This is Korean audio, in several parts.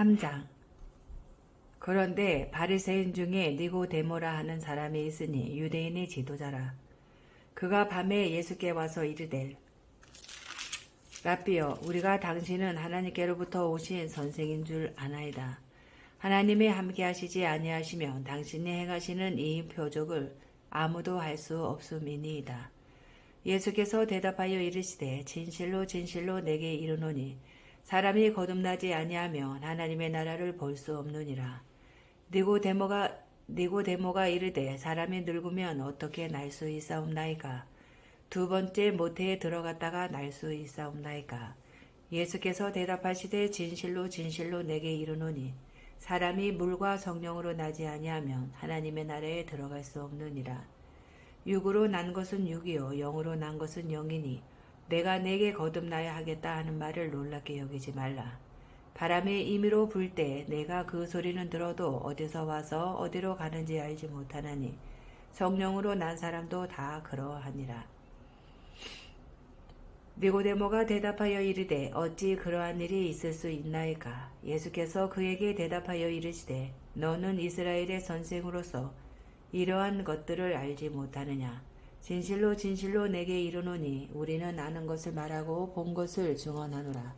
3장. 그런데 바리새인 중에 니고데모라 하는 사람이 있으니 유대인의 지도자라. 그가 밤에 예수께 와서 이르되 랍비여, 우리가 당신은 하나님께로부터 오신 선생인 줄 아나이다. 하나님이 함께 하시지 아니하시면 당신이 행하시는 이 표적을 아무도 할 수 없음이니이다. 예수께서 대답하여 이르시되 진실로 진실로 내게 이르노니 사람이 거듭나지 아니하면 하나님의 나라를 볼 수 없느니라. 니고데모가 이르되 사람이 늙으면 어떻게 날 수 있사옵나이까? 두 번째 모태에 들어갔다가 날 수 있사옵나이까? 예수께서 대답하시되 진실로 진실로 내게 이르노니 사람이 물과 성령으로 나지 아니하면 하나님의 나라에 들어갈 수 없느니라. 육으로 난 것은 육이요 영으로 난 것은 영이니 내가 내게 거듭나야 하겠다 하는 말을 놀랍게 여기지 말라. 바람이 임의로 불 때 내가 그 소리는 들어도 어디서 와서 어디로 가는지 알지 못하나니 성령으로 난 사람도 다 그러하니라. 니고데모가 대답하여 이르되 어찌 그러한 일이 있을 수 있나이까? 예수께서 그에게 대답하여 이르시되 너는 이스라엘의 선생으로서 이러한 것들을 알지 못하느냐? 진실로 진실로 내게 이르노니 우리는 아는 것을 말하고 본 것을 증언하노라.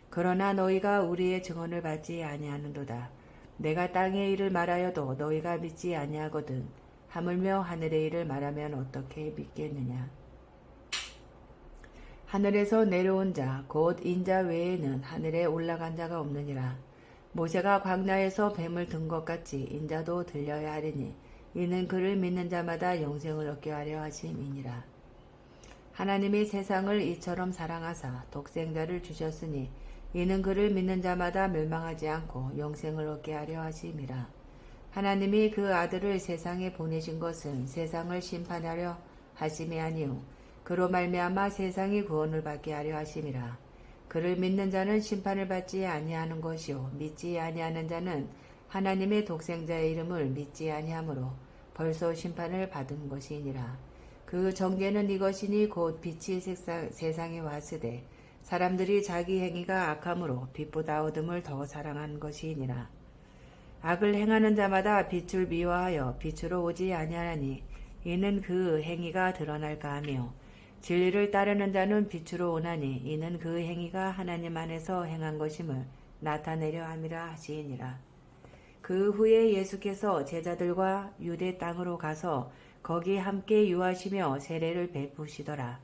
그러나 너희가 우리의 증언을 받지 아니하는도다. 내가 땅의 일을 말하여도 너희가 믿지 아니하거든. 하물며 하늘의 일을 말하면 어떻게 믿겠느냐? 하늘에서 내려온 자 곧 인자 외에는 하늘에 올라간 자가 없느니라. 모세가 광야에서 뱀을 든 것 같이 인자도 들려야 하리니 이는 그를 믿는 자마다 영생을 얻게 하려 하심이니라. 하나님이 세상을 이처럼 사랑하사 독생자를 주셨으니 이는 그를 믿는 자마다 멸망하지 않고 영생을 얻게 하려 하심이라. 하나님이 그 아들을 세상에 보내신 것은 세상을 심판하려 하심이 아니요 그로 말미암아 세상이 구원을 받게 하려 하심이라. 그를 믿는 자는 심판을 받지 아니하는 것이요 믿지 아니하는 자는 하나님의 독생자의 이름을 믿지 아니하므로 벌써 심판을 받은 것이니라. 그 정죄는 이것이니 곧 빛이 세상에 왔으되 사람들이 자기 행위가 악함으로 빛보다 어둠을 더 사랑한 것이니라. 악을 행하는 자마다 빛을 미워하여 빛으로 오지 아니하나니 이는 그 행위가 드러날까 하며 진리를 따르는 자는 빛으로 오나니 이는 그 행위가 하나님 안에서 행한 것임을 나타내려 함이라 하시니라. 그 후에 예수께서 제자들과 유대 땅으로 가서 거기 함께 유하시며 세례를 베푸시더라.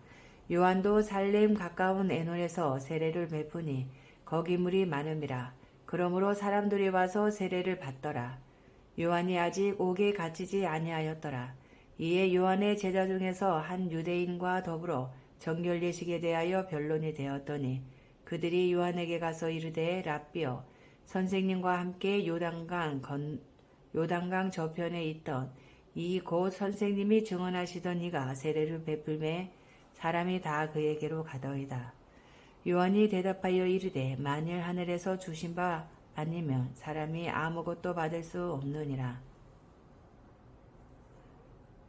요한도 살렘 가까운 에논에서 세례를 베푸니 거기 물이 많음이라. 그러므로 사람들이 와서 세례를 받더라. 요한이 아직 옥에 갇히지 아니하였더라. 이에 요한의 제자 중에서 한 유대인과 더불어 정결 예식에 대하여 변론이 되었더니 그들이 요한에게 가서 이르되 랍비여, 선생님과 함께 요단강 저편에 있던 이 곧 선생님이 증언하시던 이가 세례를 베풀매 사람이 다 그에게로 가더이다. 요한이 대답하여 이르되 만일 하늘에서 주신 바 아니면 사람이 아무것도 받을 수 없느니라.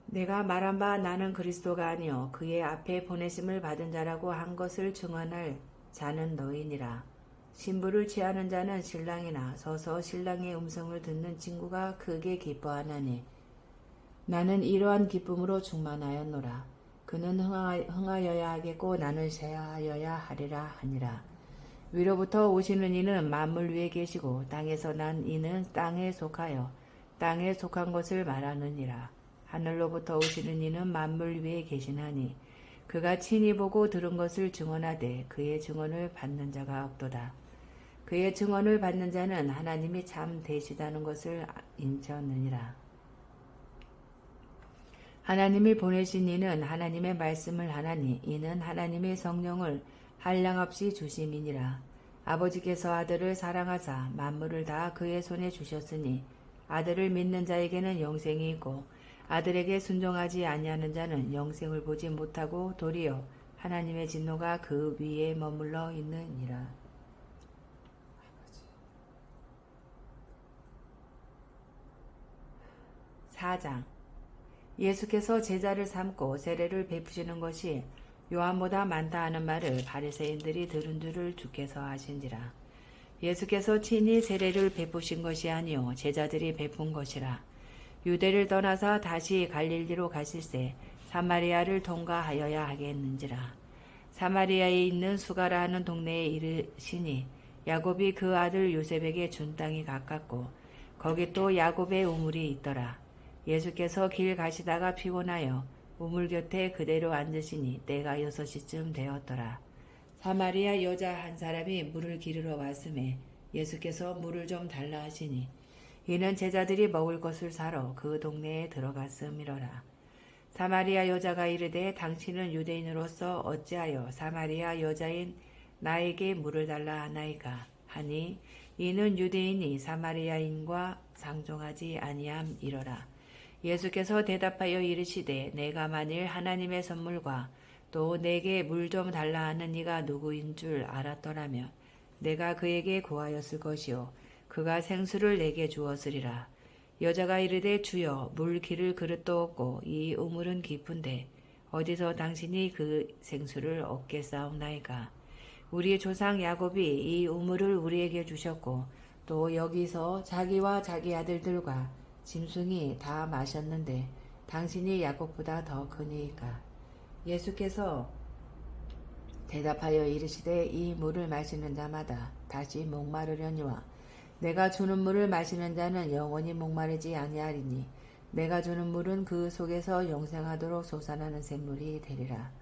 내가 말한 바 나는 그리스도가 아니요 그의 앞에 보내심을 받은 자라고 한 것을 증언할 자는 너희니라. 신부를 취하는 자는 신랑이나 서서 신랑의 음성을 듣는 친구가 크게 기뻐하나니 나는 이러한 기쁨으로 충만하였노라. 그는 흥하여야 하겠고 나는 쇠하여야 하리라 하니라. 위로부터 오시는 이는 만물 위에 계시고 땅에서 난 이는 땅에 속하여 땅에 속한 것을 말하느니라. 하늘로부터 오시는 이는 만물 위에 계시나니 그가 친히 보고 들은 것을 증언하되 그의 증언을 받는 자가 없도다. 그의 증언을 받는 자는 하나님이 참 되시다는 것을 인정하느니라. 하나님이 보내신 이는 하나님의 말씀을 하나니 이는 하나님의 성령을 한량없이 주심이니라. 아버지께서 아들을 사랑하사 만물을 다 그의 손에 주셨으니 아들을 믿는 자에게는 영생이 있고 아들에게 순종하지 아니하는 자는 영생을 보지 못하고 도리어 하나님의 진노가 그 위에 머물러 있느니라. 4장. 예수께서 제자를 삼고 세례를 베푸시는 것이 요한보다 많다 하는 말을 바리새인들이 들은 줄을 주께서 아신지라. 예수께서 친히 세례를 베푸신 것이 아니요 제자들이 베푼 것이라. 유대를 떠나서 다시 갈릴리로 가실새 사마리아를 통과하여야 하겠는지라. 사마리아에 있는 수가라 하는 동네에 이르시니 야곱이 그 아들 요셉에게 준 땅이 가깝고 거기 또 야곱의 우물이 있더라. 예수께서 길 가시다가 피곤하여 우물 곁에 그대로 앉으시니 때가 6시쯤 되었더라. 사마리아 여자 한 사람이 물을 기르러 왔음에 예수께서 물을 좀 달라 하시니 이는 제자들이 먹을 것을 사러 그 동네에 들어갔음이로라. 사마리아 여자가 이르되 당신은 유대인으로서 어찌하여 사마리아 여자인 나에게 물을 달라 하나이까 하니 이는 유대인이 사마리아인과 상종하지 아니함이로라. 예수께서 대답하여 이르시되 내가 만일 하나님의 선물과 또 내게 물 좀 달라 하는 이가 누구인 줄 알았더라면 내가 그에게 구하였을 것이요 그가 생수를 내게 주었으리라. 여자가 이르되 주여 물 기를 그릇도 없고 이 우물은 깊은데 어디서 당신이 그 생수를 얻겠사옵나이까. 우리 조상 야곱이 이 우물을 우리에게 주셨고 또 여기서 자기와 자기 아들들과 짐승이 다 마셨는데 당신이 야곱보다 더 크니이까. 예수께서 대답하여 이르시되 이 물을 마시는 자마다 다시 목마르려니와 내가 주는 물을 마시는 자는 영원히 목마르지 아니하리니 내가 주는 물은 그 속에서 영생하도록 솟아나는 샘물이 되리라.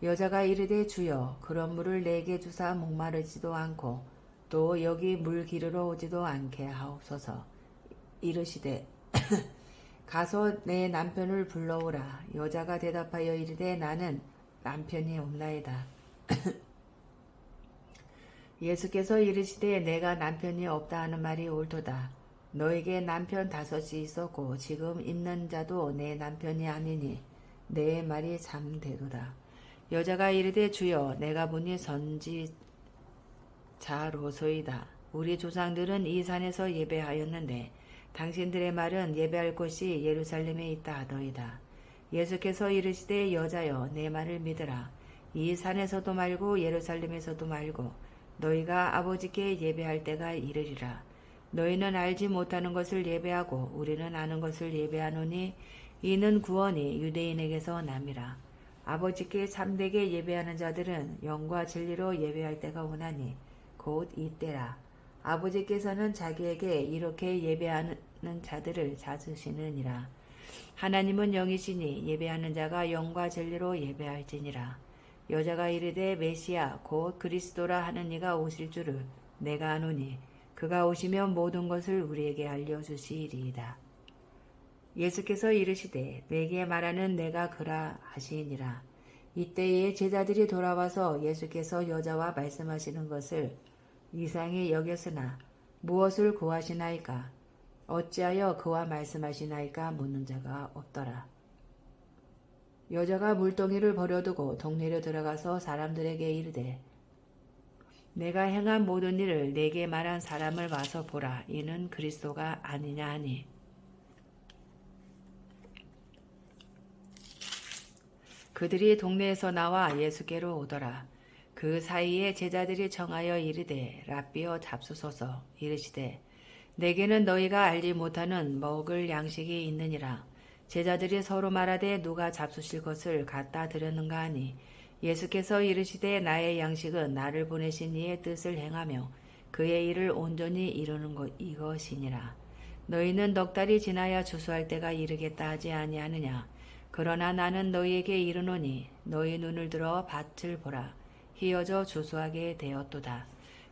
여자가 이르되 주여 그런 물을 내게 주사 목마르지도 않고 또 여기 물 기르러 오지도 않게 하옵소서. 이르시되 가서 내 남편을 불러오라. 여자가 대답하여 이르되 나는 남편이 없나이다. 예수께서 이르시되 내가 남편이 없다 하는 말이 옳도다. 너에게 남편 5이 있었고 지금 있는 자도 내 남편이 아니니 내 말이 참되도다. 여자가 이르되 주여 내가 보니 선지자로소이다. 우리 조상들은 이 산에서 예배하였는데 당신들의 말은 예배할 곳이 예루살렘에 있다 하더이다. 예수께서 이르시되 여자여 내 말을 믿으라. 이 산에서도 말고 예루살렘에서도 말고 너희가 아버지께 예배할 때가 이르리라. 너희는 알지 못하는 것을 예배하고 우리는 아는 것을 예배하노니 이는 구원이 유대인에게서 남이라. 아버지께 참되게 예배하는 자들은 영과 진리로 예배할 때가 오나니 곧 이때라. 아버지께서는 자기에게 이렇게 예배하는 자들을 찾으시느니라. 하나님은 영이시니 예배하는 자가 영과 진리로 예배할지니라. 여자가 이르되 메시아 곧 그리스도라 하는 이가 오실 줄을 내가 아노니 그가 오시면 모든 것을 우리에게 알려주시리이다. 예수께서 이르시되 내게 말하는 내가 그라 하시니라. 이때에 제자들이 돌아와서 예수께서 여자와 말씀하시는 것을 이상히 여겼으나 무엇을 구하시나이까 어찌하여 그와 말씀하시나이까 묻는 자가 없더라. 여자가 물동이를 버려두고 동네로 들어가서 사람들에게 이르되 내가 행한 모든 일을 내게 말한 사람을 와서 보라. 이는 그리스도가 아니냐 하니 그들이 동네에서 나와 예수께로 오더라. 그 사이에 제자들이 청하여 이르되 랍비여 잡수소서. 이르시되 내게는 너희가 알지 못하는 먹을 양식이 있느니라. 제자들이 서로 말하되 누가 잡수실 것을 갖다 드렸는가 하니 예수께서 이르시되 나의 양식은 나를 보내신 이의 뜻을 행하며 그의 일을 온전히 이루는 것 이것이니라. 너희는 넉 달이 지나야 주수할 때가 이르겠다 하지 아니하느냐. 그러나 나는 너희에게 이르노니 너희 눈을 들어 밭을 보라. 희어져 주수하게 되었도다.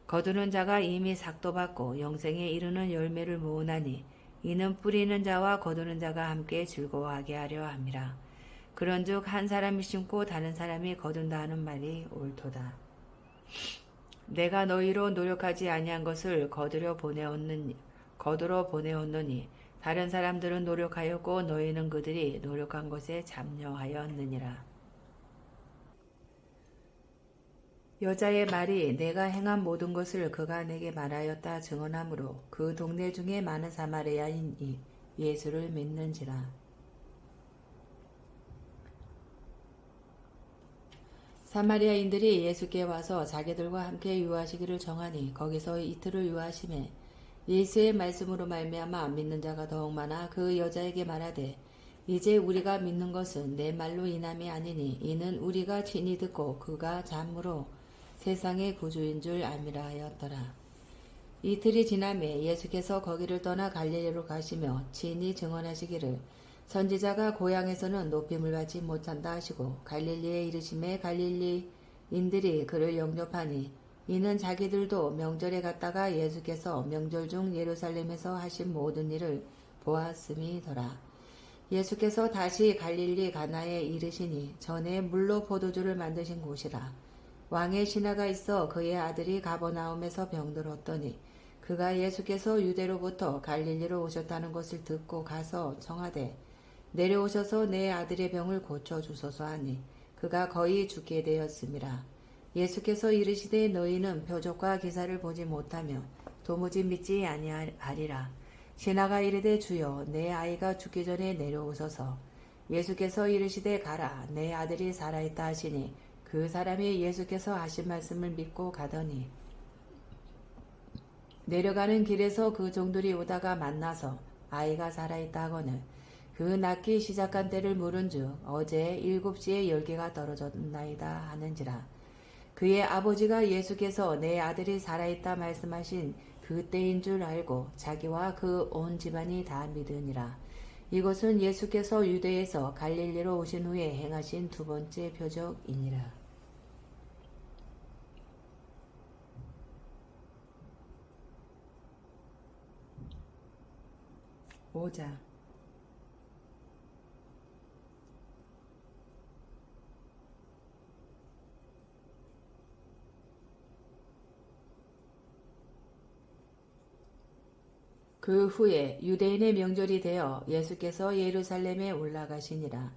거두는 자가 이미 삭도 받고 영생에 이르는 열매를 모으나니 이는 뿌리는 자와 거두는 자가 함께 즐거워하게 하려 함이라. 그런즉 한 사람이 심고 다른 사람이 거둔다 하는 말이 옳도다. 내가 너희로 노력하지 아니한 것을 거두러 보내었느니 다른 사람들은 노력하였고 너희는 그들이 노력한 것에 참여하였느니라. 여자의 말이 내가 행한 모든 것을 그가 내게 말하였다 증언하므로 그 동네 중에 많은 사마리아인이 예수를 믿는지라. 사마리아인들이 예수께 와서 자기들과 함께 유하시기를 정하니 거기서 이틀을 유하심에 예수의 말씀으로 말미암아 믿는 자가 더욱 많아 그 여자에게 말하되 이제 우리가 믿는 것은 내 말로 인함이 아니니 이는 우리가 친히 듣고 그가 참으로 세상의 구주인 줄 알미라 하였더라. 이틀이 지남에 예수께서 거기를 떠나 갈릴리로 가시며 친히 증언하시기를 선지자가 고향에서는 높임을 받지 못한다 하시고 갈릴리에 이르심에 갈릴리인들이 그를 영접하니 이는 자기들도 명절에 갔다가 예수께서 명절 중 예루살렘에서 하신 모든 일을 보았음이더라. 예수께서 다시 갈릴리 가나에 이르시니 전에 물로 포도주를 만드신 곳이라. 왕의 신하가 있어 그의 아들이 가버나움에서 병들었더니 그가 예수께서 유대로부터 갈릴리로 오셨다는 것을 듣고 가서 청하되 내려오셔서 내 아들의 병을 고쳐주소서 하니 그가 거의 죽게 되었음이라. 예수께서 이르시되 너희는 표적과 기사를 보지 못하며 도무지 믿지 아니하리라. 신하가 이르되 주여 내 아이가 죽기 전에 내려오소서. 예수께서 이르시되 가라 내 아들이 살아있다 하시니 그 사람이 예수께서 하신 말씀을 믿고 가더니 내려가는 길에서 그 종들이 오다가 만나서 아이가 살아있다 하거늘 그 낳기 시작한 때를 물은즉 어제 7시에 10개가 떨어졌나이다 하는지라. 그의 아버지가 예수께서 내 아들이 살아있다 말씀하신 그 때인 줄 알고 자기와 그 온 집안이 다 믿으니라. 이것은 예수께서 유대에서 갈릴리로 오신 후에 행하신 두 번째 표적이니라. 5장 그 후에 유대인의 명절이 되어 예수께서 예루살렘에 올라가시니라.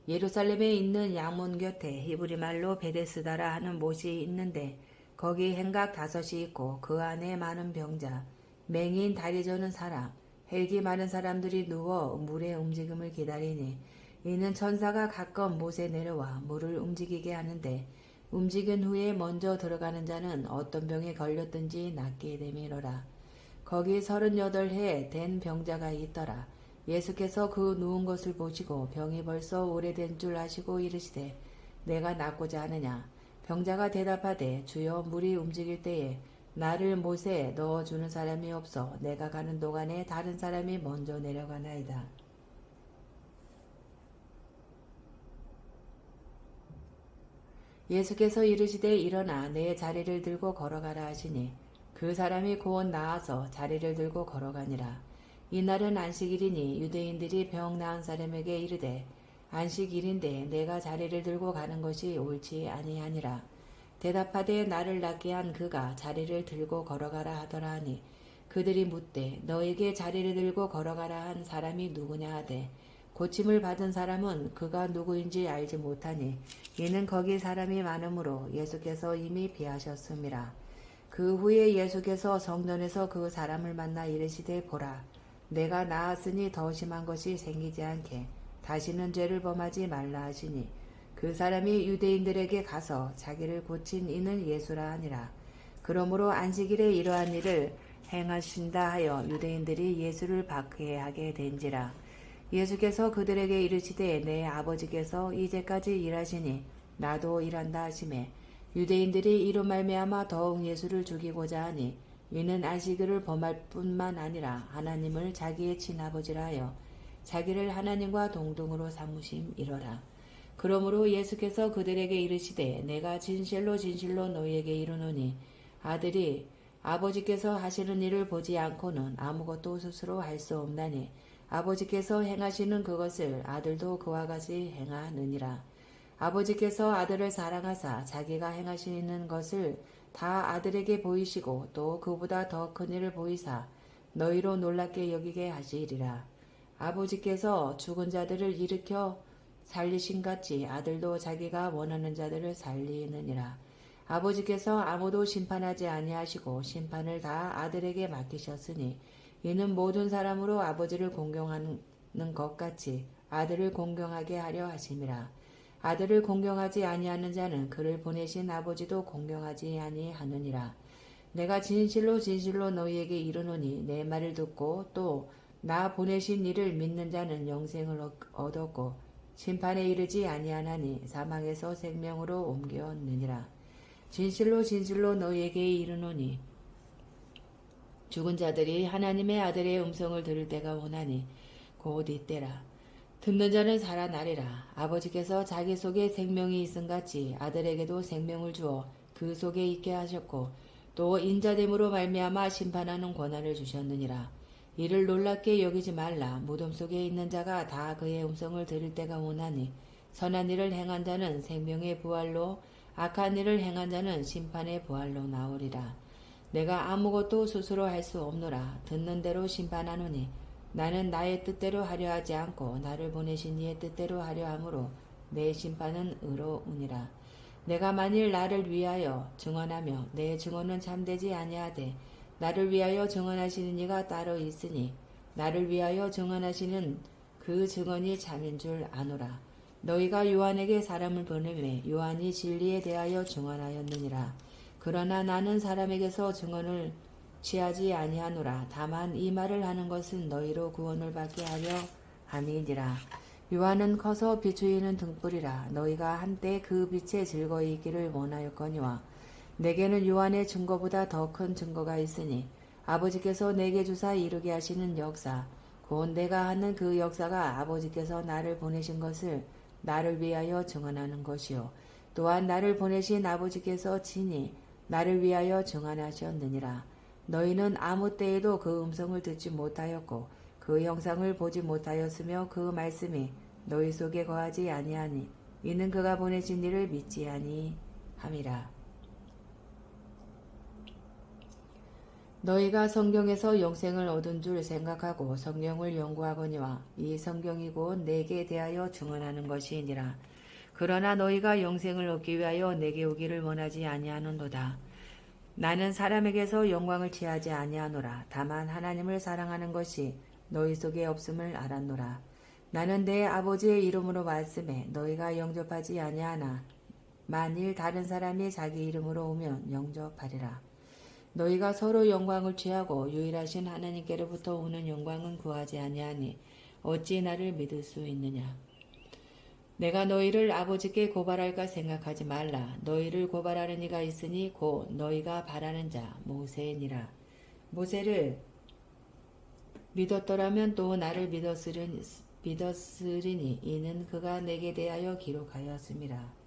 예루살렘에 있는 양문 곁에 히브리 말로 베데스다라 하는 못이 있는데 거기 행각 5이 있고 그 안에 많은 병자, 맹인 다리 저는 사람, 헬기 많은 사람들이 누워 물의 움직임을 기다리니 이는 천사가 가끔 못에 내려와 물을 움직이게 하는데 움직인 후에 먼저 들어가는 자는 어떤 병에 걸렸든지 낫게 되미로라. 거기 38해 된 병자가 있더라. 예수께서 그 누운 것을 보시고 병이 벌써 오래된 줄 아시고 이르시되 내가 낫고자 하느냐. 병자가 대답하되 주여 물이 움직일 때에 나를 못에 넣어주는 사람이 없어 내가 가는 동안에 다른 사람이 먼저 내려가나이다. 예수께서 이르시되 일어나 내 자리를 들고 걸어가라 하시니 그 사람이 곧 나아서 자리를 들고 걸어가니라. 이날은 안식일이니 유대인들이 병 나은 사람에게 이르되 안식일인데 내가 자리를 들고 가는 것이 옳지 아니하니라. 대답하되 나를 낫게 한 그가 자리를 들고 걸어가라 하더라 하니 그들이 묻되 너에게 자리를 들고 걸어가라 한 사람이 누구냐 하되 고침을 받은 사람은 그가 누구인지 알지 못하니 이는 거기 사람이 많으므로 예수께서 이미 비하셨음이라. 그 후에 예수께서 성전에서 그 사람을 만나 이르시되 보라 내가 나았으니 더 심한 것이 생기지 않게 다시는 죄를 범하지 말라 하시니 그 사람이 유대인들에게 가서 자기를 고친 이는 예수라 하니라. 그러므로 안식일에 이러한 일을 행하신다 하여 유대인들이 예수를 박해하게 된지라. 예수께서 그들에게 이르시되 내 아버지께서 이제까지 일하시니 나도 일한다 하시매 유대인들이 이로 말미암아 더욱 예수를 죽이고자 하니 이는 안식일을 범할 뿐만 아니라 하나님을 자기의 친아버지라 하여 자기를 하나님과 동등으로 삼으심이로라. 그러므로 예수께서 그들에게 이르시되 내가 진실로 진실로 너희에게 이르노니 아들이 아버지께서 하시는 일을 보지 않고는 아무것도 스스로 할 수 없나니 아버지께서 행하시는 그것을 아들도 그와 같이 행하느니라. 아버지께서 아들을 사랑하사 자기가 행하시는 것을 다 아들에게 보이시고 또 그보다 더 큰 일을 보이사 너희로 놀랍게 여기게 하시리라. 아버지께서 죽은 자들을 일으켜 살리신 같이 아들도 자기가 원하는 자들을 살리느니라. 아버지께서 아무도 심판하지 아니하시고 심판을 다 아들에게 맡기셨으니 이는 모든 사람으로 아버지를 공경하는 것 같이 아들을 공경하게 하려 하심이라. 아들을 공경하지 아니하는 자는 그를 보내신 아버지도 공경하지 아니하느니라. 내가 진실로 진실로 너희에게 이르노니 내 말을 듣고 또 나 보내신 이를 믿는 자는 영생을 얻었고 심판에 이르지 아니하나니 사망에서 생명으로 옮겼느니라. 진실로 진실로 너희에게 이르노니 죽은 자들이 하나님의 아들의 음성을 들을 때가 오나니 곧 이때라. 듣는 자는 살아나리라. 아버지께서 자기 속에 생명이 있음같이 아들에게도 생명을 주어 그 속에 있게 하셨고 또 인자됨으로 말미암아 심판하는 권한을 주셨느니라. 이를 놀랍게 여기지 말라. 무덤 속에 있는 자가 다 그의 음성을 들을 때가 오나니 선한 일을 행한 자는 생명의 부활로 악한 일을 행한 자는 심판의 부활로 나오리라. 내가 아무것도 스스로 할 수 없노라. 듣는 대로 심판하노니 나는 나의 뜻대로 하려 하지 않고 나를 보내신 이의 뜻대로 하려 하므로 내 심판은 의로우니라. 내가 만일 나를 위하여 증언하며 내 증언은 참되지 아니하되 나를 위하여 증언하시는 이가 따로 있으니 나를 위하여 증언하시는 그 증언이 참인 줄 아노라. 너희가 요한에게 사람을 보내매 요한이 진리에 대하여 증언하였느니라. 그러나 나는 사람에게서 증언을 취하지 아니하노라. 다만 이 말을 하는 것은 너희로 구원을 받게 하려 함이니라. 요한은 커서 비추이는 등불이라. 너희가 한때 그 빛에 즐거이 있기를 원하였거니와 내게는 요한의 증거보다 더 큰 증거가 있으니 아버지께서 내게 주사 이루게 하시는 역사 곧 내가 하는 그 역사가 아버지께서 나를 보내신 것을 나를 위하여 증언하는 것이요 또한 나를 보내신 아버지께서 친히 나를 위하여 증언하셨느니라. 너희는 아무 때에도 그 음성을 듣지 못하였고 그 형상을 보지 못하였으며 그 말씀이 너희 속에 거하지 아니하니 이는 그가 보내신 이를 믿지 아니함이라. 너희가 성경에서 영생을 얻은 줄 생각하고 성경을 연구하거니와 이 성경이 곧 내게 대하여 증언하는 것이니라. 그러나 너희가 영생을 얻기 위하여 내게 오기를 원하지 아니하는도다. 나는 사람에게서 영광을 취하지 아니하노라. 다만 하나님을 사랑하는 것이 너희 속에 없음을 알았노라. 나는 내 아버지의 이름으로 말씀해 너희가 영접하지 아니하나 만일 다른 사람이 자기 이름으로 오면 영접하리라. 너희가 서로 영광을 취하고 유일하신 하나님께로부터 오는 영광은 구하지 아니하니 어찌 나를 믿을 수 있느냐. 내가 너희를 아버지께 고발할까 생각하지 말라. 너희를 고발하는 이가 있으니 곧 너희가 바라는 자 모세니라. 모세를 믿었더라면 또 나를 믿었으리니 이는 그가 내게 대하여 기록하였음이라.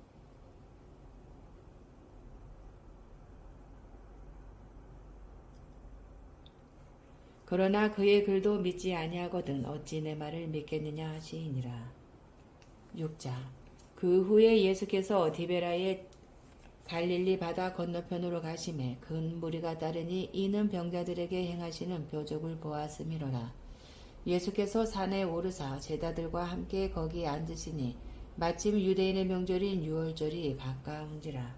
그러나 그의 글도 믿지 아니하거든 어찌 내 말을 믿겠느냐 하시니라. 6자 그 후에 예수께서 디베라의 갈릴리 바다 건너편으로 가심에 큰 무리가 따르니 이는 병자들에게 행하시는 표적을 보았음이로라. 예수께서 산에 오르사 제자들과 함께 거기 앉으시니 마침 유대인의 명절인 유월절이 가까운지라.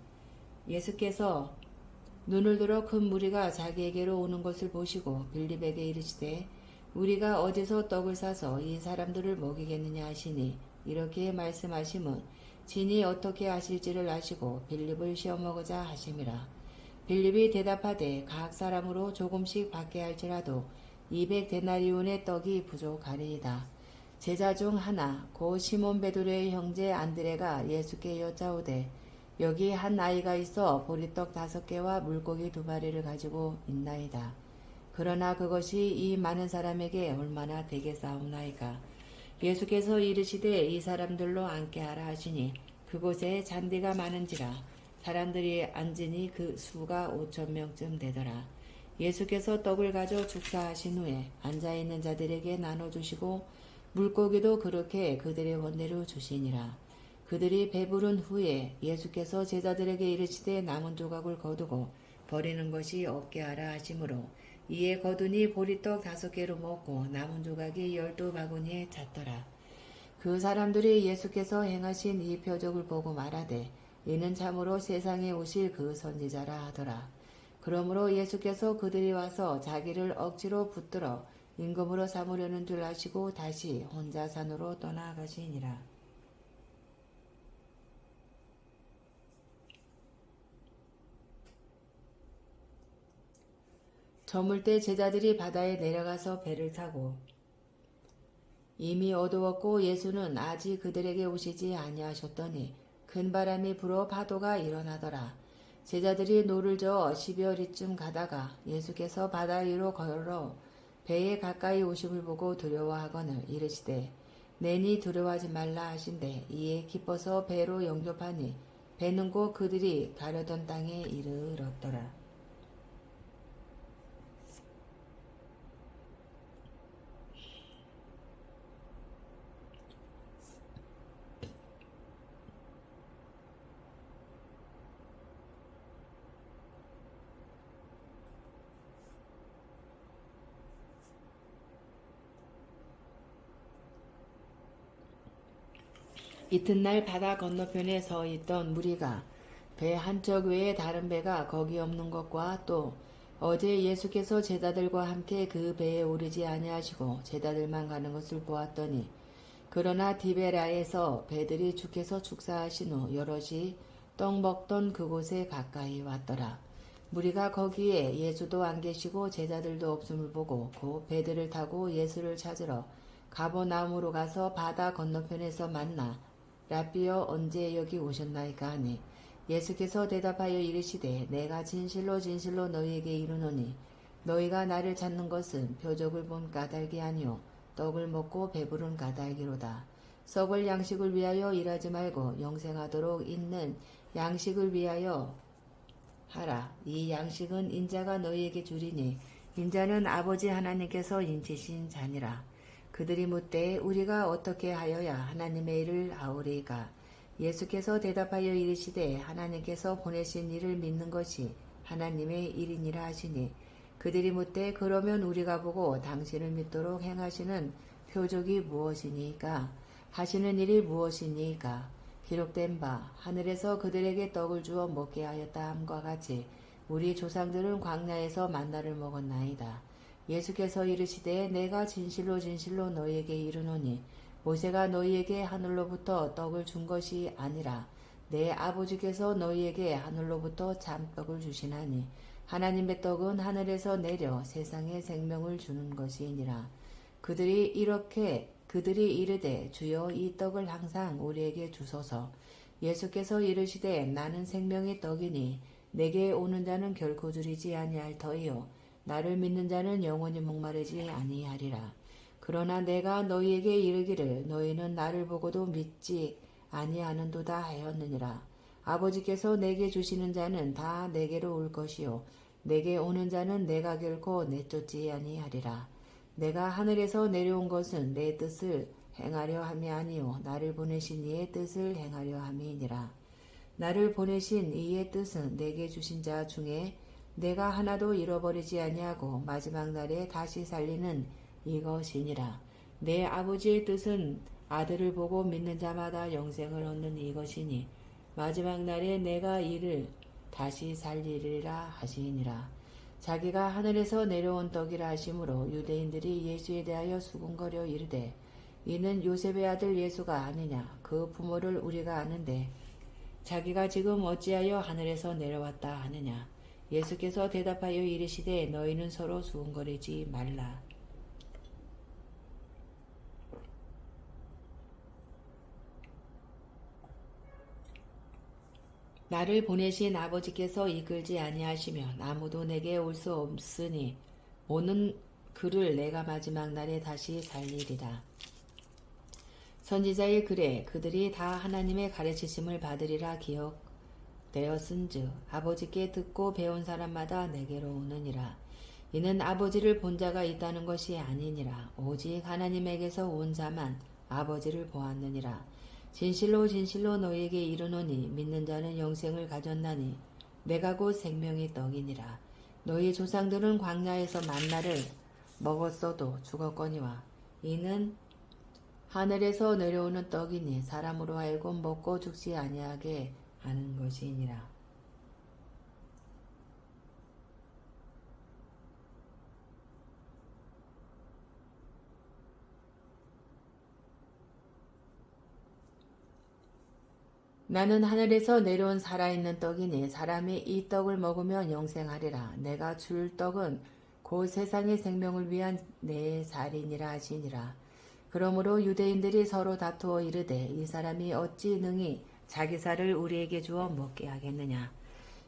예수께서 눈을 들어 큰 무리가 자기에게로 오는 것을 보시고 빌립에게 이르시되 우리가 어디서 떡을 사서 이 사람들을 먹이겠느냐 하시니 이렇게 말씀하심은 진이 어떻게 하실지를 아시고 빌립을 시험하고자 하심이라. 빌립이 대답하되 각 사람으로 조금씩 받게 할지라도 200데나리온의 떡이 부족하리이다. 제자 중 하나 곧 시몬 베드로의 형제 안드레가 예수께 여짜오되 여기 한 아이가 있어 보리떡 5개와 물고기 2마리를 가지고 있나이다. 그러나 그것이 이 많은 사람에게 얼마나 되겠사옵나이까. 예수께서 이르시되 이 사람들로 앉게 하라 하시니 그곳에 잔디가 많은지라 사람들이 앉으니 그 수가 5,000명쯤 되더라. 예수께서 떡을 가져 축사하신 후에 앉아있는 자들에게 나눠주시고 물고기도 그렇게 그들의 원대로 주시니라. 그들이 배부른 후에 예수께서 제자들에게 이르시되 남은 조각을 거두고 버리는 것이 없게 하라 하시므로 이에 거두니 보리떡 5개로 먹고 남은 조각이 12바구니에 찼더라. 그 사람들이 예수께서 행하신 이 표적을 보고 말하되 이는 참으로 세상에 오실 그 선지자라 하더라. 그러므로 예수께서 그들이 와서 자기를 억지로 붙들어 임금으로 삼으려는 줄 아시고 다시 혼자 산으로 떠나가시니라. 저물 때 제자들이 바다에 내려가서 배를 타고 이미 어두웠고 예수는 아직 그들에게 오시지 아니하셨더니 큰 바람이 불어 파도가 일어나더라. 제자들이 노를 저어 12월이쯤 가다가 예수께서 바다 위로 걸어 배에 가까이 오심을 보고 두려워하거늘 이르시되 내니 두려워하지 말라 하신대 이에 기뻐서 배로 영접하니 배는 곧 그들이 가려던 땅에 이르렀더라. 이튿날 바다 건너편에 서 있던 무리가 배 한쪽 외에 다른 배가 거기 없는 것과 또 어제 예수께서 제자들과 함께 그 배에 오르지 아니하시고 제자들만 가는 것을 보았더니 그러나 디베라에서 배들이 주께서 축사하신 후 여럿이 떡 먹던 그곳에 가까이 왔더라. 무리가 거기에 예수도 안 계시고 제자들도 없음을 보고 곧 배들을 타고 예수를 찾으러 가버나움으로 가서 바다 건너편에서 만나 라비여 언제 여기 오셨나이까 하니 예수께서 대답하여 이르시되 내가 진실로 진실로 너희에게 이르노니 너희가 나를 찾는 것은 표적을 본 까닭이 아니요 떡을 먹고 배부른 까닭이로다. 썩을 양식을 위하여 일하지 말고 영생하도록 있는 양식을 위하여 하라. 이 양식은 인자가 너희에게 주리니 인자는 아버지 하나님께서 인치신 자니라. 그들이 묻되 우리가 어떻게 하여야 하나님의 일을 아우리이까. 예수께서 대답하여 이르시되 하나님께서 보내신 이를 믿는 것이 하나님의 일이니라 하시니 그들이 묻되 그러면 우리가 보고 당신을 믿도록 행하시는 표적이 무엇이니까 하시는 일이 무엇이니까. 기록된 바 하늘에서 그들에게 떡을 주어 먹게 하였다 함과 같이 우리 조상들은 광야에서 만나를 먹었나이다. 예수께서 이르시되 내가 진실로 진실로 너희에게 이르노니 모세가 너희에게 하늘로부터 떡을 준 것이 아니라 내 아버지께서 너희에게 하늘로부터 참떡을 주시나니 하나님의 떡은 하늘에서 내려 세상에 생명을 주는 것이니라. 그들이 이르되 주여 이 떡을 항상 우리에게 주소서. 예수께서 이르시되 나는 생명의 떡이니 내게 오는 자는 결코 줄이지 아니할 터이요 나를 믿는 자는 영원히 목마르지 아니하리라. 그러나 내가 너희에게 이르기를 너희는 나를 보고도 믿지 아니하는도다 하였느니라. 아버지께서 내게 주시는 자는 다 내게로 올 것이요 내게 오는 자는 내가 결코 내쫓지 아니하리라. 내가 하늘에서 내려온 것은 내 뜻을 행하려 함이 아니요 나를 보내신 이의 뜻을 행하려 함이니라. 나를 보내신 이의 뜻은 내게 주신 자 중에 내가 하나도 잃어버리지 아니하고 마지막 날에 다시 살리는 이것이니라. 내 아버지의 뜻은 아들을 보고 믿는 자마다 영생을 얻는 이것이니 마지막 날에 내가 이를 다시 살리리라 하시니라. 자기가 하늘에서 내려온 떡이라 하심으로 유대인들이 예수에 대하여 수군거려 이르되 이는 요셉의 아들 예수가 아니냐. 그 부모를 우리가 아는데 자기가 지금 어찌하여 하늘에서 내려왔다 하느냐. 예수께서 대답하여 이르시되 너희는 서로 수군거리지 말라. 나를 보내신 아버지께서 이끌지 아니하시면 아무도 내게 올 수 없으니 오는 그를 내가 마지막 날에 다시 살리리라. 선지자의 글에 그들이 다 하나님의 가르치심을 받으리라 기억되었은즉 아버지께 듣고 배운 사람마다 내게로 오느니라. 이는 아버지를 본 자가 있다는 것이 아니니라. 오직 하나님에게서 온 자만 아버지를 보았느니라. 진실로 진실로 너희에게 이르노니 믿는 자는 영생을 가졌나니 내가 곧 생명의 떡이니라. 너희 조상들은 광야에서 만나를 먹었어도 죽었거니와 이는 하늘에서 내려오는 떡이니 사람으로 하여금 먹고 죽지 아니하게 하는 것이니라. 나는 하늘에서 내려온 살아있는 떡이니 사람이 이 떡을 먹으면 영생하리라. 내가 줄 떡은 곧 세상의 생명을 위한 내 살이니라 하시니라. 그러므로 유대인들이 서로 다투어 이르되 이 사람이 어찌 능히 자기 살을 우리에게 주어 먹게 하겠느냐.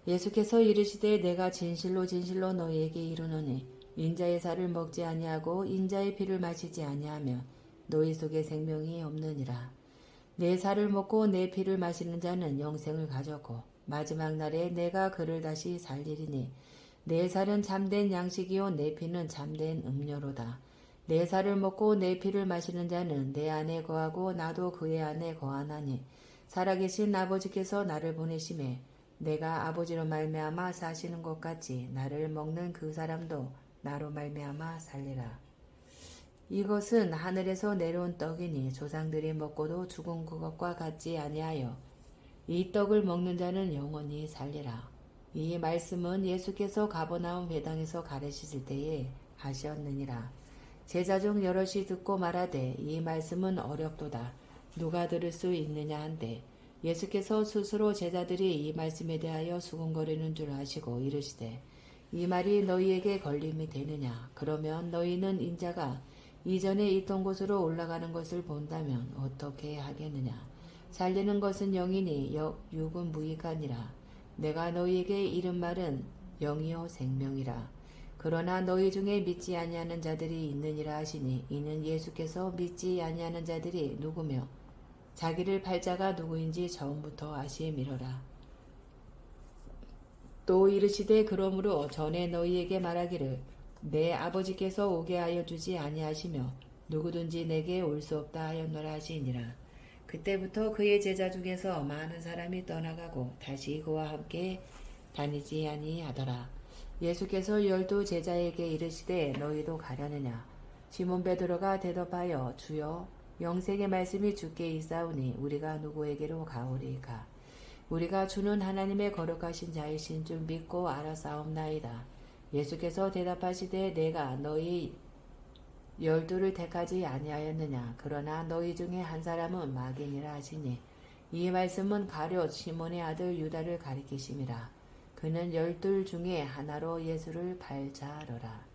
예수께서 이르시되 내가 진실로 진실로 너희에게 이르노니 인자의 살을 먹지 아니하고 인자의 피를 마시지 아니하며 너희 속에 생명이 없느니라. 내 살을 먹고 내 피를 마시는 자는 영생을 가졌고 마지막 날에 내가 그를 다시 살리리니 내 살은 참된 양식이요 내 피는 참된 음료로다. 내 살을 먹고 내 피를 마시는 자는 내 안에 거하고 나도 그의 안에 거하나니 살아계신 아버지께서 나를 보내심에 내가 아버지로 말미암아 사시는 것 같이 나를 먹는 그 사람도 나로 말미암아 살리라. 이것은 하늘에서 내려온 떡이니 조상들이 먹고도 죽은 그것과 같지 아니하여 이 떡을 먹는 자는 영원히 살리라. 이 말씀은 예수께서 가버나움 회당에서 가르치실 때에 하셨느니라. 제자 중 여럿이 듣고 말하되 이 말씀은 어렵도다. 누가 들을 수 있느냐 한데 예수께서 스스로 제자들이 이 말씀에 대하여 수군거리는 줄 아시고 이르시되 이 말이 너희에게 걸림이 되느냐. 그러면 너희는 인자가 이전에 있던 곳으로 올라가는 것을 본다면 어떻게 하겠느냐. 살리는 것은 영이니 육은 무익하니라. 내가 너희에게 이른 말은 영이요 생명이라. 그러나 너희 중에 믿지 아니하는 자들이 있느니라 하시니 이는 예수께서 믿지 아니하는 자들이 누구며 자기를 팔 자가 누구인지 처음부터 아심이로라. 또 이르시되 그러므로 전에 너희에게 말하기를 내 아버지께서 오게 하여 주지 아니하시며 누구든지 내게 올 수 없다 하였노라 하시니라. 그때부터 그의 제자 중에서 많은 사람이 떠나가고 다시 그와 함께 다니지 아니하더라. 예수께서 12 제자에게 이르시되 너희도 가려느냐. 시몬 베드로가 대답하여 주여 영생의 말씀이 주께 있사오니 우리가 누구에게로 가오리이까. 우리가 주는 하나님의 거룩하신 자이신 줄 믿고 알아사옵나이다. 예수께서 대답하시되 내가 너희 12를 택하지 아니하였느냐. 그러나 너희 중에 한 사람은 마귀니라 하시니 이 말씀은 가룟 시몬의 아들 유다를 가리키심이라. 그는 12 중에 하나로 예수를 팔 자로라.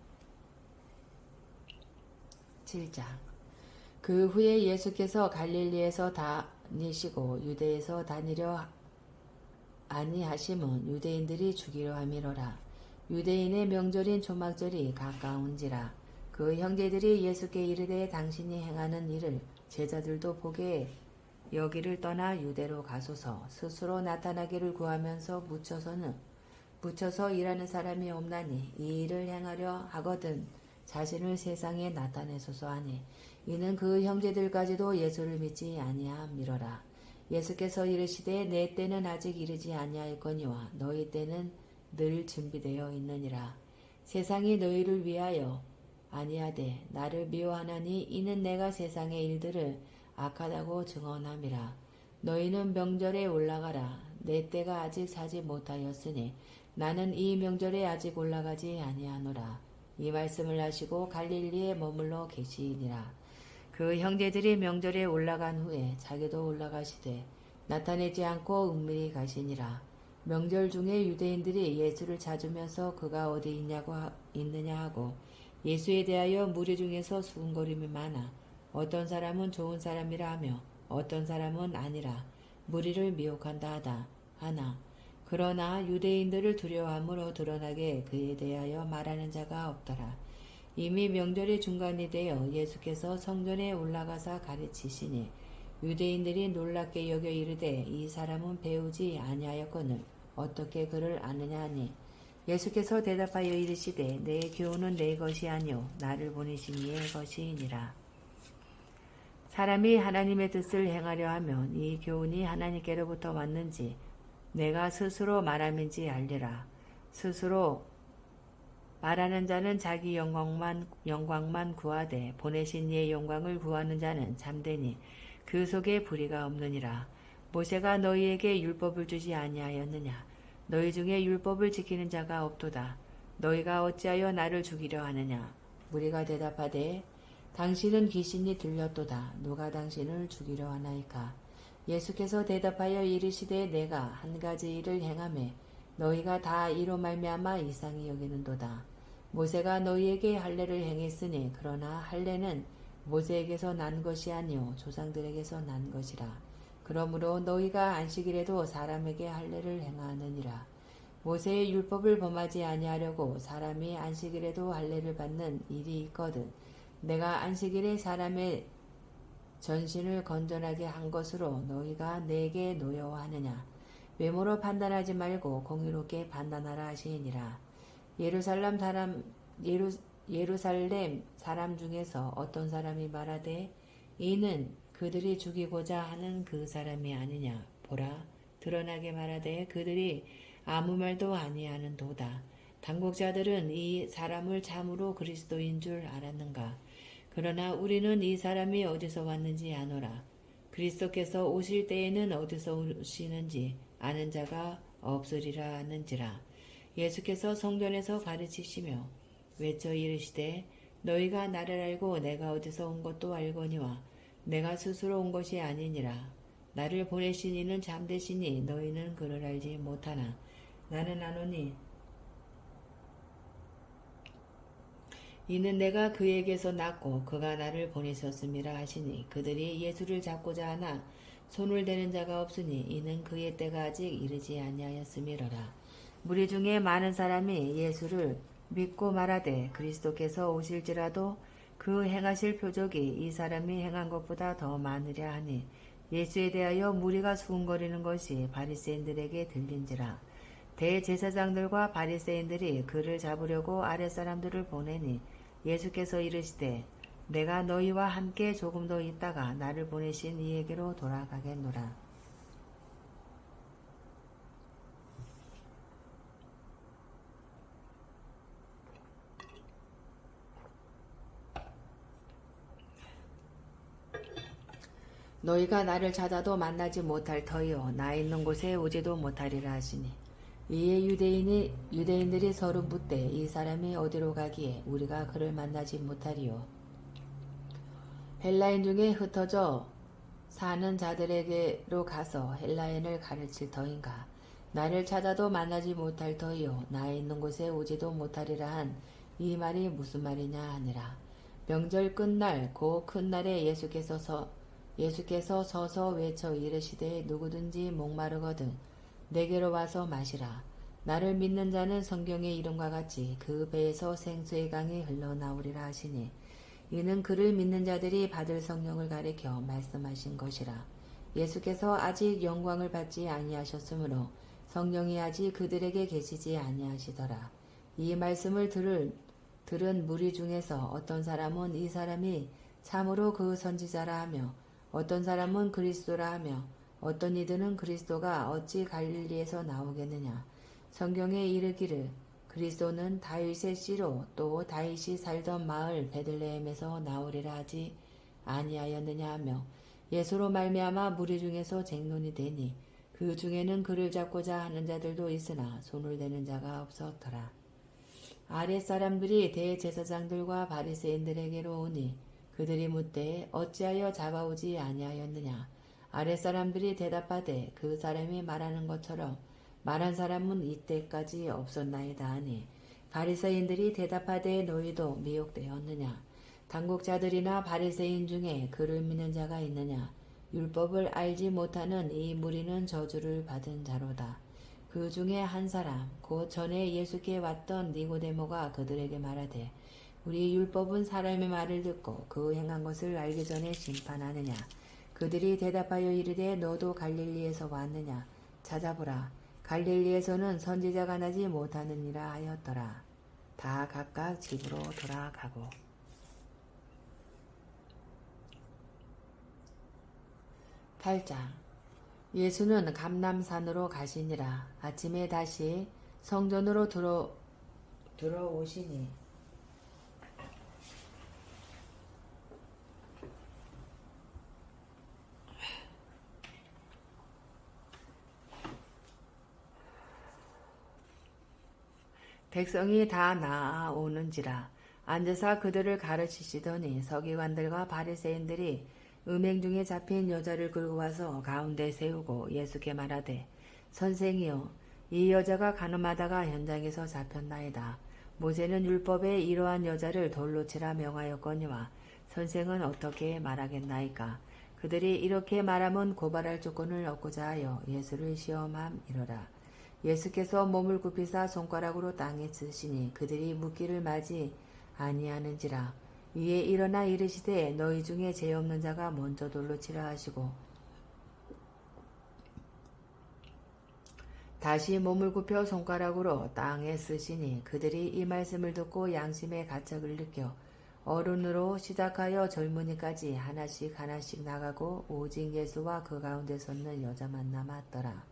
7장. 그 후에 예수께서 갈릴리에서 다니시고 유대에서 다니려 아니하심은 유대인들이 죽이려 함이로라. 유대인의 명절인 초막절이 가까운지라. 그 형제들이 예수께 이르되 당신이 행하는 일을 제자들도 보게 여기를 떠나 유대로 가소서. 스스로 나타나기를 구하면서 묻혀서 일하는 사람이 없나니 이 일을 행하려 하거든 자신을 세상에 나타내소서 하니 이는 그 형제들까지도 예수를 믿지 아니함이로라. 예수께서 이르시되 내 때는 아직 이르지 아니하였거니와 너희 때는 늘 준비되어 있느니라. 세상이 너희를 위하여 아니하되 나를 미워하나니 이는 내가 세상의 일들을 악하다고 증언함이라. 너희는 명절에 올라가라. 내 때가 아직 차지 못하였으니 나는 이 명절에 아직 올라가지 아니하노라. 이 말씀을 하시고 갈릴리에 머물러 계시니라. 그 형제들이 명절에 올라간 후에 자기도 올라가시되 나타내지 않고 은밀히 가시니라. 명절 중에 유대인들이 예수를 찾으면서 그가 어디 있느냐 하고 예수에 대하여 무리 중에서 수군거림이 많아 어떤 사람은 좋은 사람이라 하며 어떤 사람은 아니라 무리를 미혹한다 하나 그러나 유대인들을 두려워함으로 드러나게 그에 대하여 말하는 자가 없더라. 이미 명절의 중간이 되어 예수께서 성전에 올라가사 가르치시니 유대인들이 놀랍게 여겨 이르되 이 사람은 배우지 아니하였거늘 어떻게 그를 아느냐 하니 예수께서 대답하여 이르시되 내 교훈은 내 것이 아니요 나를 보내신 이의 것이니라. 사람이 하나님의 뜻을 행하려 하면 이 교훈이 하나님께로부터 왔는지 내가 스스로 말함인지 알리라. 스스로 말하는 자는 자기 영광만 구하되 보내신 이의 영광을 구하는 자는 참되니 그 속에 불의가 없느니라. 모세가 너희에게 율법을 주지 아니하였느냐. 너희 중에 율법을 지키는 자가 없도다. 너희가 어찌하여 나를 죽이려 하느냐. 무리가 대답하되 당신은 귀신이 들렸도다. 누가 당신을 죽이려 하나이까. 예수께서 대답하여 이르시되 내가 한 가지 일을 행하매 너희가 다 이로 말미암아 이상히 여기는도다. 모세가 너희에게 할례를 행했으니 그러나 할례는 모세에게서 난 것이 아니요 조상들에게서 난 것이라. 그러므로 너희가 안식일에도 사람에게 할례를 행하느니라. 모세의 율법을 범하지 아니하려고 사람이 안식일에도 할례를 받는 일이 있거든 내가 안식일에 사람의 전신을 건전하게 한 것으로 너희가 내게 노여워하느냐. 외모로 판단하지 말고 공의롭게 판단하라 하시니라. 예루살렘 사람 중에서 어떤 사람이 말하되 이는 그들이 죽이고자 하는 그 사람이 아니냐. 보라 드러나게 말하되 그들이 아무 말도 아니하는 도다. 당국자들은 이 사람을 참으로 그리스도인 줄 알았는가. 그러나 우리는 이 사람이 어디서 왔는지 아노라. 그리스도께서 오실 때에는 어디서 오시는지 아는 자가 없으리라 하는지라. 예수께서 성전에서 가르치시며 외쳐 이르시되 너희가 나를 알고 내가 어디서 온 것도 알거니와 내가 스스로 온 것이 아니니라. 나를 보내신 이는 참되시니 너희는 그를 알지 못하나 나는 아노니 이는 내가 그에게서 났고 그가 나를 보내셨음이라 하시니 그들이 예수를 잡고자 하나 손을 대는 자가 없으니 이는 그의 때가 아직 이르지 아니하였음이로라. 무리 중에 많은 사람이 예수를 믿고 말하되 그리스도께서 오실지라도 그 행하실 표적이 이 사람이 행한 것보다 더 많으랴 하니 예수에 대하여 무리가 수군거리는 것이 바리새인들에게 들린지라. 대제사장들과 바리새인들이 그를 잡으려고 아랫사람들을 보내니 예수께서 이르시되 내가 너희와 함께 조금 더 있다가 나를 보내신 이에게로 돌아가겠노라. 너희가 나를 찾아도 만나지 못할 터이요 나 있는 곳에 오지도 못하리라 하시니 이에 유대인들이 서로 묻되 이 사람이 어디로 가기에 우리가 그를 만나지 못하리요. 헬라인 중에 흩어져 사는 자들에게로 가서 헬라인을 가르칠 터인가. 나를 찾아도 만나지 못할 터이요 나 있는 곳에 오지도 못하리라 한 이 말이 무슨 말이냐 하니라. 명절 끝날 그 큰 날에 예수께서 서서 외쳐 이르시되 누구든지 목마르거든 내게로 와서 마시라. 나를 믿는 자는 성경의 이름과 같이 그 배에서 생수의 강이 흘러나오리라 하시니 이는 그를 믿는 자들이 받을 성령을 가리켜 말씀하신 것이라. 예수께서 아직 영광을 받지 아니하셨으므로 성령이 아직 그들에게 계시지 아니하시더라. 이 말씀을 들은 무리 중에서 어떤 사람은 이 사람이 참으로 그 선지자라 하며 어떤 사람은 그리스도라 하며 어떤 이들은 그리스도가 어찌 갈릴리에서 나오겠느냐. 성경에 이르기를 그리스도는 다윗의 씨로 또 다윗이 살던 마을 베들레헴에서 나오리라 하지 아니하였느냐 하며 예수로 말미암아 무리 중에서 쟁론이 되니 그 중에는 그를 잡고자 하는 자들도 있으나 손을 대는 자가 없었더라. 아랫사람들이 대제사장들과 바리새인들에게로 오니 그들이 묻되 어찌하여 잡아오지 아니하였느냐. 아랫사람들이 대답하되 그 사람이 말하는 것처럼 말한 사람은 이때까지 없었나이다 하니 바리새인들이 대답하되 너희도 미혹되었느냐. 당국자들이나 바리새인 중에 그를 믿는 자가 있느냐. 율법을 알지 못하는 이 무리는 저주를 받은 자로다. 그 중에 한 사람 곧 전에 예수께 왔던 니고데모가 그들에게 말하되 우리 율법은 사람의 말을 듣고 그 행한 것을 알기 전에 심판하느냐. 그들이 대답하여 이르되 너도 갈릴리에서 왔느냐. 찾아보라. 갈릴리에서는 선지자가 나지 못하느니라 하였더라. 다 각각 집으로 돌아가고. 8장. 예수는 감람산으로 가시니라. 아침에 다시 성전으로 들어오시니 백성이 다 나아오는지라. 앉으사 그들을 가르치시더니 서기관들과 바리새인들이 음행 중에 잡힌 여자를 끌고 와서 가운데 세우고 예수께 말하되 선생이여 이 여자가 간음하다가 현장에서 잡혔나이다. 모세는 율법에 이러한 여자를 돌로 치라 명하였거니와 선생은 어떻게 말하겠나이까. 그들이 이렇게 말하면 고발할 조건을 얻고자 하여 예수를 시험함이로라. 예수께서 몸을 굽히사 손가락으로 땅에 치시니 그들이 묻기를 마지 아니하는지라. 이에 일어나 이르시되 너희 중에 죄 없는 자가 먼저 돌로 치라 하시고 다시 몸을 굽혀 손가락으로 땅에 쓰시니 그들이 이 말씀을 듣고 양심의 가책을 느껴 어른으로 시작하여 젊은이까지 하나씩 하나씩 나가고 오직 예수와 그 가운데 섰는 여자만 남았더라.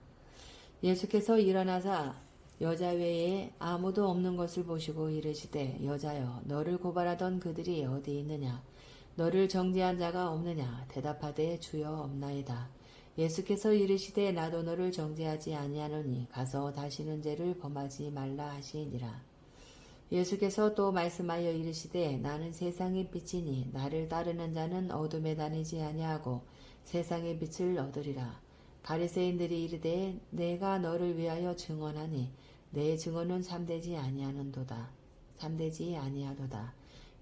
예수께서 일어나사 여자 외에 아무도 없는 것을 보시고 이르시되 여자여 너를 고발하던 그들이 어디 있느냐. 너를 정죄한 자가 없느냐. 대답하되 주여 없나이다. 예수께서 이르시되 나도 너를 정죄하지 아니하노니 가서 다시는 죄를 범하지 말라 하시니라. 예수께서 또 말씀하여 이르시되 나는 세상의 빛이니 나를 따르는 자는 어둠에 다니지 아니하고 세상의 빛을 얻으리라. 바리새인들이 이르되 내가 너를 위하여 증언하니 내 증언은 참되지 아니하도다.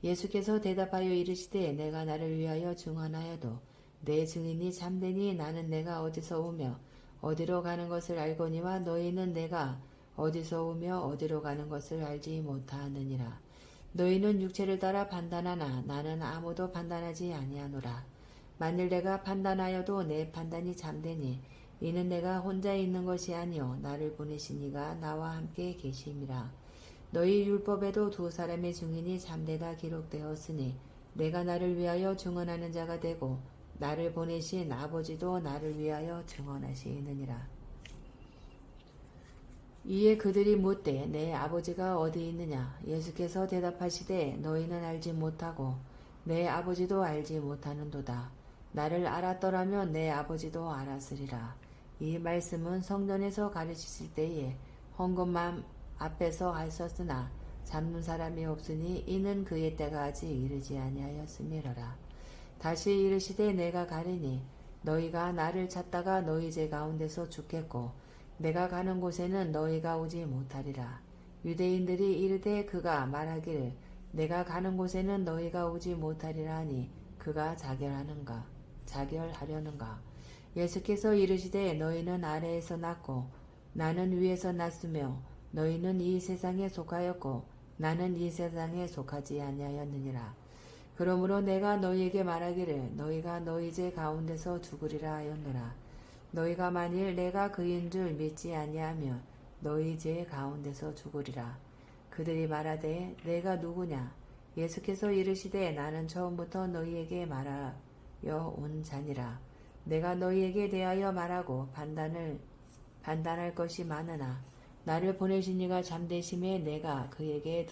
예수께서 대답하여 이르시되 내가 나를 위하여 증언하여도 내 증인이 참되니 나는 내가 어디서 오며 어디로 가는 것을 알거니와 너희는 내가 어디서 오며 어디로 가는 것을 알지 못하느니라. 너희는 육체를 따라 판단하나 나는 아무도 판단하지 아니하노라. 만일 내가 판단하여도 내 판단이 참되니 이는 내가 혼자 있는 것이 아니요 나를 보내신 이가 나와 함께 계심이라. 너희 율법에도 두 사람의 증인이 참되다 기록되었으니 내가 나를 위하여 증언하는 자가 되고 나를 보내신 아버지도 나를 위하여 증언하시느니라. 이에 그들이 묻되 내 아버지가 어디 있느냐. 예수께서 대답하시되 너희는 알지 못하고 내 아버지도 알지 못하는도다. 나를 알았더라면 내 아버지도 알았으리라. 이 말씀은 성전에서 가르치실 때에 헌금함 앞에서 하셨으나 잡는 사람이 없으니 이는 그의 때가 아직 이르지 아니하였음이로라. 다시 이르시되 내가 가리니 너희가 나를 찾다가 너희 제 가운데서 죽겠고 내가 가는 곳에는 너희가 오지 못하리라. 유대인들이 이르되 그가 말하기를 내가 가는 곳에는 너희가 오지 못하리라 하니 그가 자결하려는가. 예수께서 이르시되 너희는 아래에서 났고 나는 위에서 났으며 너희는 이 세상에 속하였고 나는 이 세상에 속하지 아니하였느니라. 그러므로 내가 너희에게 말하기를 너희가 너희 제 가운데서 죽으리라 하였노라. 너희가 만일 내가 그인 줄 믿지 아니하면 너희 제 가운데서 죽으리라. 그들이 말하되 내가 누구냐. 예수께서 이르시되 나는 처음부터 너희에게 말하여 온 자니라. 내가 너희에게 대하여 말하고 판단할 것이 많으나 나를 보내신 이가 잠되심에 내가 그에게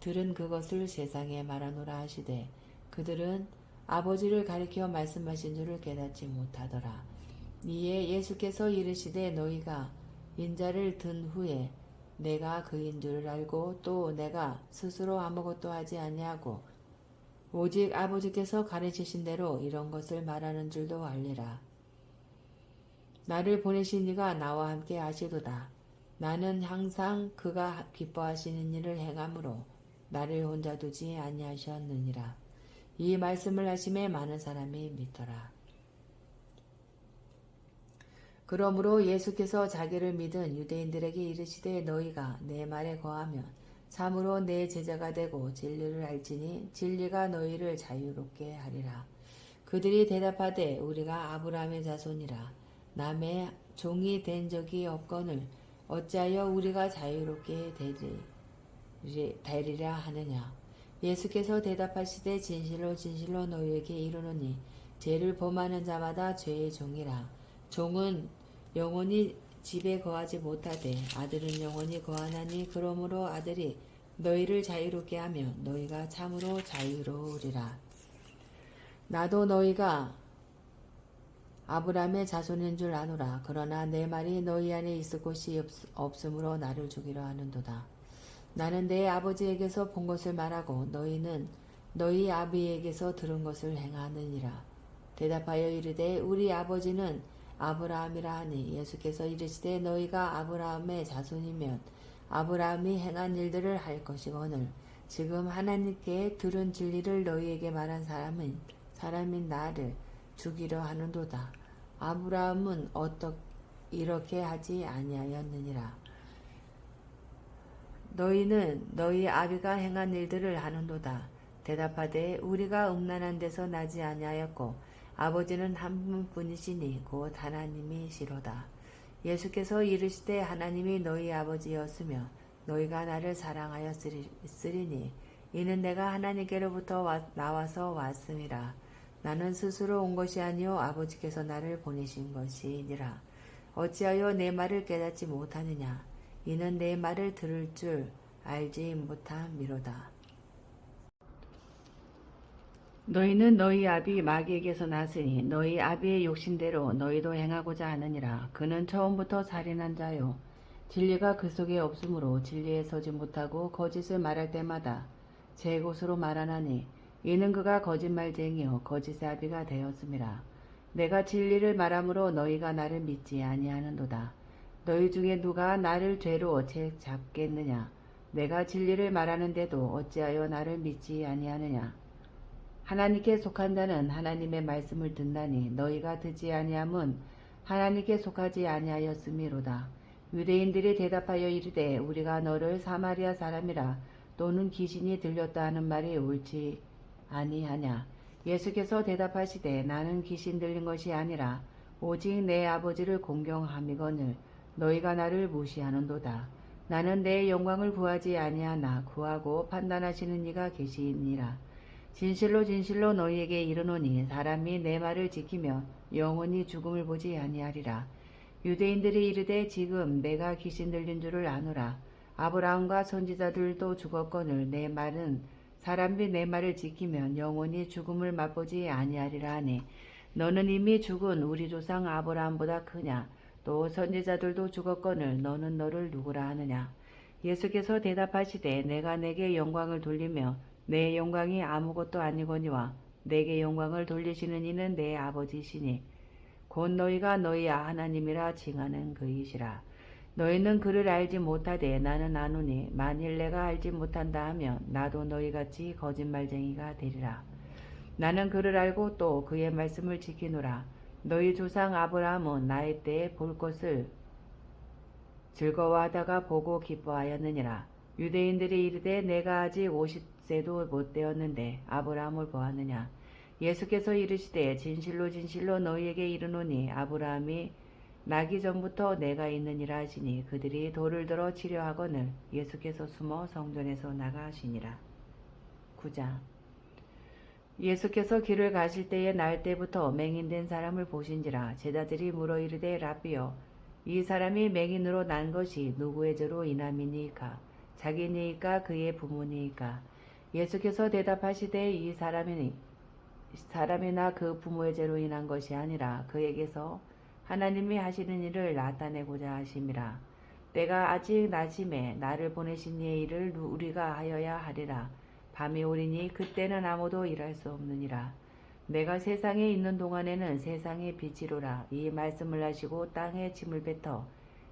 들은 그것을 세상에 말하노라 하시되 그들은 아버지를 가리켜 말씀하신 줄을 깨닫지 못하더라. 이에 예수께서 이르시되 너희가 인자를 든 후에 내가 그인 줄을 알고 또 내가 스스로 아무것도 하지 아니하고 오직 아버지께서 가르치신 대로 이런 것을 말하는 줄도 알리라. 나를 보내신 이가 나와 함께 하시도다. 나는 항상 그가 기뻐하시는 일을 행함으로 나를 혼자 두지 아니하셨느니라. 이 말씀을 하심에 많은 사람이 믿더라. 그러므로 예수께서 자기를 믿은 유대인들에게 이르시되 너희가 내 말에 거하면 참으로 내 제자가 되고 진리를 알지니 진리가 너희를 자유롭게 하리라. 그들이 대답하되 우리가 아브라함의 자손이라 남의 종이 된 적이 없거늘 어찌하여 우리가 자유롭게 되리라 하느냐. 예수께서 대답하시되 진실로 진실로 너희에게 이르노니 죄를 범하는 자마다 죄의 종이라. 종은 영원히 집에 거하지 못하되 아들은 영원히 거하나니 그러므로 아들이 너희를 자유롭게 하면 너희가 참으로 자유로우리라. 나도 너희가 아브라함의 자손인 줄 아노라. 그러나 내 말이 너희 안에 있을 곳이 없으므로 나를 죽이려 하는도다. 나는 내 아버지에게서 본 것을 말하고 너희는 너희 아비에게서 들은 것을 행하느니라. 대답하여 이르되 우리 아버지는 아브라함이라 하니 예수께서 이르시되 너희가 아브라함의 자손이면 아브라함이 행한 일들을 할 것이거늘 지금 하나님께 들은 진리를 너희에게 말한 사람인 나를 죽이려 하는도다. 아브라함은 이렇게 하지 아니하였느니라. 너희는 너희 아비가 행한 일들을 하는도다. 대답하되 우리가 음란한 데서 나지 아니하였고 아버지는 한 분뿐이시니 곧 하나님이시로다. 예수께서 이르시되 하나님이 너희 아버지였으며 너희가 나를 사랑하였으리니 이는 내가 하나님께로부터 나와서 왔음이라. 나는 스스로 온 것이 아니요 아버지께서 나를 보내신 것이니라. 어찌하여 내 말을 깨닫지 못하느냐. 이는 내 말을 들을 줄 알지 못함이로다. 너희는 너희 아비 마귀에게서 났으니 너희 아비의 욕심대로 너희도 행하고자 하느니라. 그는 처음부터 살인한 자요 진리가 그 속에 없으므로 진리에 서지 못하고 거짓을 말할 때마다 제 곳으로 말하나니 이는 그가 거짓말쟁이요 거짓의 아비가 되었음이라. 내가 진리를 말함으로 너희가 나를 믿지 아니하는도다. 너희 중에 누가 나를 죄로 잡겠느냐. 내가 진리를 말하는데도 어찌하여 나를 믿지 아니하느냐. 하나님께 속한 자는 하나님의 말씀을 듣나니 너희가 듣지 아니함은 하나님께 속하지 아니하였음이로다. 유대인들이 대답하여 이르되 우리가 너를 사마리아 사람이라 또는 귀신이 들렸다 하는 말이 옳지 아니하냐. 예수께서 대답하시되 나는 귀신 들린 것이 아니라 오직 내 아버지를 공경함이거늘 너희가 나를 무시하는도다. 나는 내 영광을 구하지 아니하나 구하고 판단하시는 이가 계시니라. 진실로 진실로 너희에게 이르노니 사람이 내 말을 지키며 영원히 죽음을 보지 아니하리라. 유대인들이 이르되 지금 내가 귀신 들린 줄을 아노라. 아브라함과 선지자들도 죽었거늘 내 말은 사람이 내 말을 지키면 영원히 죽음을 맛보지 아니하리라 하니 너는 이미 죽은 우리 조상 아브라함보다 크냐. 또 선지자들도 죽었거늘 너는 너를 누구라 하느냐. 예수께서 대답하시되 내가 내게 영광을 돌리며 내 영광이 아무것도 아니거니와 내게 영광을 돌리시는 이는 내 아버지시니 곧 너희가 너희 하나님이라 칭하는 그이시라. 너희는 그를 알지 못하되 나는 아노니 만일 내가 알지 못한다 하면 나도 너희같이 거짓말쟁이가 되리라. 나는 그를 알고 또 그의 말씀을 지키노라. 너희 조상 아브라함은 나의 때에 볼 것을 즐거워하다가 보고 기뻐하였느니라. 유대인들이 이르되 내가 아직 50세도 못 되었는데 아브라함을 보았느냐. 예수께서 이르시되 진실로 진실로 너희에게 이르노니 아브라함이 나기 전부터 내가 있느니라 하시니 그들이 돌을 들어 치려 하거늘 예수께서 숨어 성전에서 나가시니라. 9장. 예수께서 길을 가실 때에 날 때부터 맹인된 사람을 보신지라. 제자들이 물어 이르되 라비여 이 사람이 맹인으로 난 것이 누구의 죄로 인함이니이까 자기니이까 그의 부모니이까. 예수께서 대답하시되 이 사람이나 그 부모의 죄로 인한 것이 아니라 그에게서 하나님이 하시는 일을 나타내고자 하심이라. 때가 아직 낮임에 나를 보내신 이의 일을 우리가 하여야 하리라. 밤이 오리니 그때는 아무도 일할 수 없느니라. 내가 세상에 있는 동안에는 세상의 빛이로라. 이 말씀을 하시고 땅에 침을 뱉어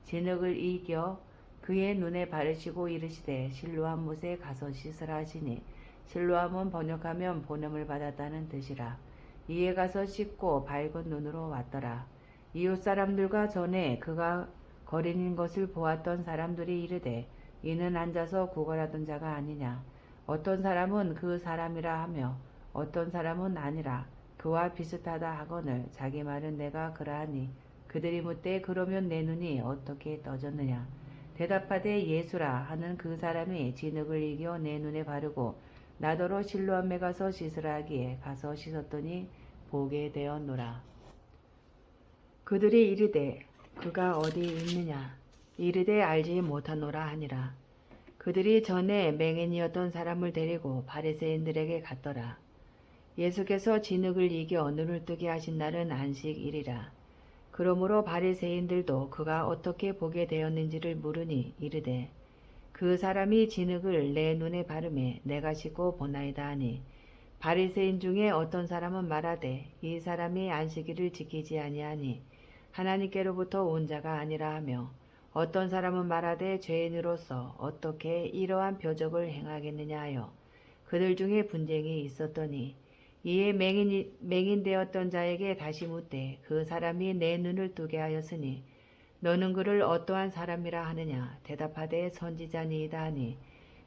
진흙을 이겨 그의 눈에 바르시고 이르시되 실로암 못에 가서 씻으라 하시니 실로암은 번역하면 본음을 받았다는 뜻이라. 이에 가서 씻고 밝은 눈으로 왔더라. 이웃 사람들과 전에 그가 거린인 것을 보았던 사람들이 이르되 이는 앉아서 구걸하던 자가 아니냐. 어떤 사람은 그 사람이라 하며 어떤 사람은 아니라 그와 비슷하다 하거늘 자기 말은 내가 그러하니 그들이 묻되 그러면 내 눈이 어떻게 떠졌느냐. 대답하되 예수라 하는 그 사람이 진흙을 이겨 내 눈에 바르고 나더러 실로암에 가서 씻으라 하기에 가서 씻었더니 보게 되었노라. 그들이 이르되 그가 어디 있느냐. 이르되 알지 못하노라 하니라. 그들이 전에 맹인이었던 사람을 데리고 바리새인들에게 갔더라. 예수께서 진흙을 이겨 눈을 뜨게 하신 날은 안식일이라. 그러므로 바리새인들도 그가 어떻게 보게 되었는지를 물으니 이르되 그 사람이 진흙을 내 눈에 바르매 내가 씻고 보나이다 하니 바리새인 중에 어떤 사람은 말하되 이 사람이 안식일을 지키지 아니하니 하나님께로부터 온 자가 아니라 하며 어떤 사람은 말하되 죄인으로서 어떻게 이러한 표적을 행하겠느냐 하여 그들 중에 분쟁이 있었더니 이에 맹인되었던 자에게 다시 묻되 그 사람이 내 눈을 뜨게 하였으니 너는 그를 어떠한 사람이라 하느냐 대답하되 선지자니이다 하니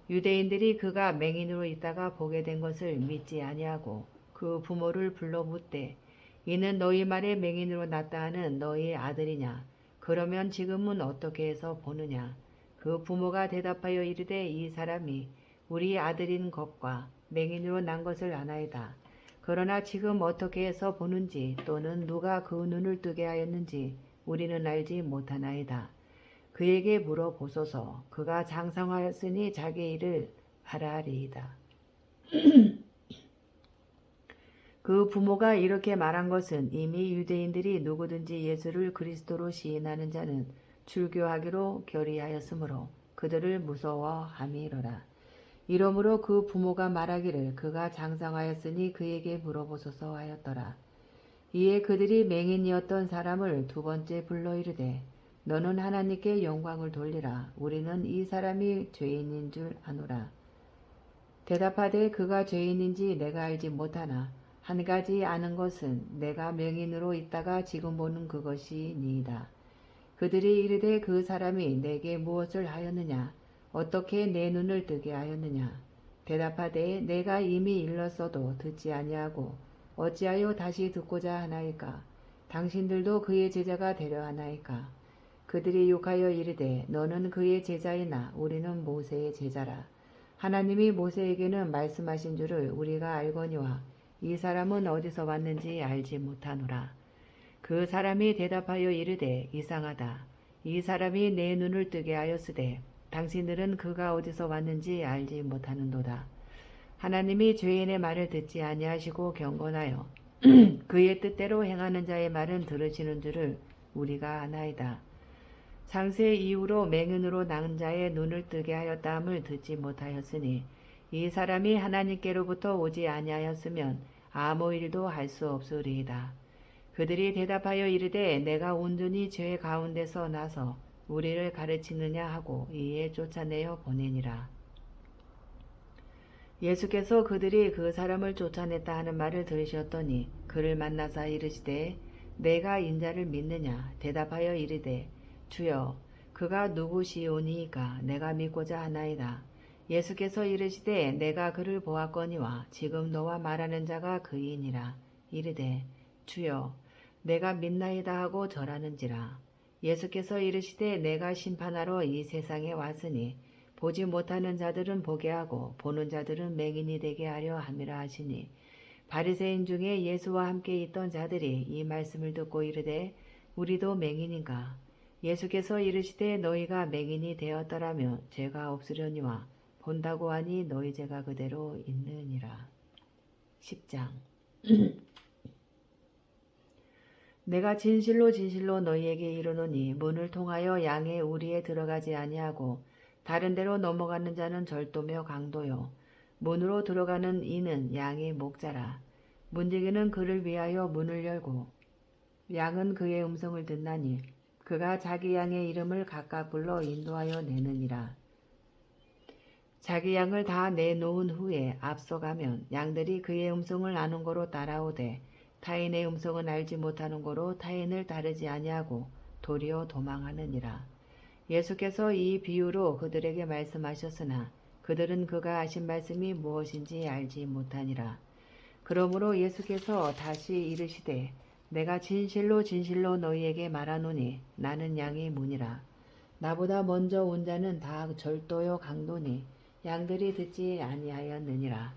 유대인들이 그가 맹인으로 있다가 보게 된 것을 믿지 아니하고 그 부모를 불러 묻되 이는 너희 말에 맹인으로 났다 하는 너희 아들이냐 그러면 지금은 어떻게 해서 보느냐 그 부모가 대답하여 이르되 이 사람이 우리 아들인 것과 맹인으로 난 것을 아나이다. 그러나 지금 어떻게 해서 보는지 또는 누가 그 눈을 뜨게 하였는지 우리는 알지 못하나이다. 그에게 물어보소서. 그가 장성하였으니 자기 일을 하라리이다. 그 부모가 이렇게 말한 것은 이미 유대인들이 누구든지 예수를 그리스도로 시인하는 자는 출교하기로 결의하였으므로 그들을 무서워함이로라. 이러므로 그 부모가 말하기를 그가 장성하였으니 그에게 물어보소서 하였더라. 이에 그들이 맹인이었던 사람을 두 번째 불러 이르되 너는 하나님께 영광을 돌리라. 우리는 이 사람이 죄인인 줄 아노라. 대답하되 그가 죄인인지 내가 알지 못하나 한 가지 아는 것은 내가 맹인으로 있다가 지금 보는 그것이니이다. 그들이 이르되 그 사람이 내게 무엇을 하였느냐 어떻게 내 눈을 뜨게 하였느냐 대답하되 내가 이미 일렀어도 듣지 아니하고 어찌하여 다시 듣고자 하나이까 당신들도 그의 제자가 되려 하나이까 그들이 욕하여 이르되 너는 그의 제자이나 우리는 모세의 제자라 하나님이 모세에게는 말씀하신 줄을 우리가 알거니와 이 사람은 어디서 왔는지 알지 못하노라. 그 사람이 대답하여 이르되 이상하다. 이 사람이 내 눈을 뜨게 하였으되 당신들은 그가 어디서 왔는지 알지 못하는도다. 하나님이 죄인의 말을 듣지 아니하시고 경건하여 그의 뜻대로 행하는 자의 말은 들으시는 줄을 우리가 아나이다. 창세 이후로 맹인으로 난 자의 눈을 뜨게 하였다함을 듣지 못하였으니 이 사람이 하나님께로부터 오지 아니하였으면 아무 일도 할 수 없으리이다. 그들이 대답하여 이르되 내가 온전히 죄 가운데서 나서 우리를 가르치느냐 하고 이에 쫓아내어 보내니라. 예수께서 그들이 그 사람을 쫓아냈다 하는 말을 들으셨더니 그를 만나사 이르시되 내가 인자를 믿느냐 대답하여 이르되 주여 그가 누구시오니이까 내가 믿고자 하나이다. 예수께서 이르시되 내가 그를 보았거니와 지금 너와 말하는 자가 그이니라. 이르되 주여 내가 믿나이다 하고 절하는지라. 예수께서 이르시되 내가 심판하러 이 세상에 왔으니 보지 못하는 자들은 보게 하고 보는 자들은 맹인이 되게 하려 함이라 하시니 바리새인 중에 예수와 함께 있던 자들이 이 말씀을 듣고 이르되 우리도 맹인인가. 예수께서 이르시되 너희가 맹인이 되었더라면 죄가 없으려니와 본다고 하니 너희 죄가 그대로 있느니라. 10장 내가 진실로 진실로 너희에게 이르노니 문을 통하여 양의 우리에 들어가지 아니하고 다른 데로 넘어가는 자는 절도며 강도요 문으로 들어가는 이는 양의 목자라. 문지기는 그를 위하여 문을 열고 양은 그의 음성을 듣나니 그가 자기 양의 이름을 각각 불러 인도하여 내느니라. 자기 양을 다 내놓은 후에 앞서가면 양들이 그의 음성을 아는 거로 따라오되 타인의 음성은 알지 못하는 거로 타인을 따르지 아니하고 도리어 도망하느니라. 예수께서 이 비유로 그들에게 말씀하셨으나 그들은 그가 하신 말씀이 무엇인지 알지 못하니라. 그러므로 예수께서 다시 이르시되 내가 진실로 진실로 너희에게 말하노니 나는 양의 문이라. 나보다 먼저 온 자는 다 절도요 강도니 양들이 듣지 아니하였느니라.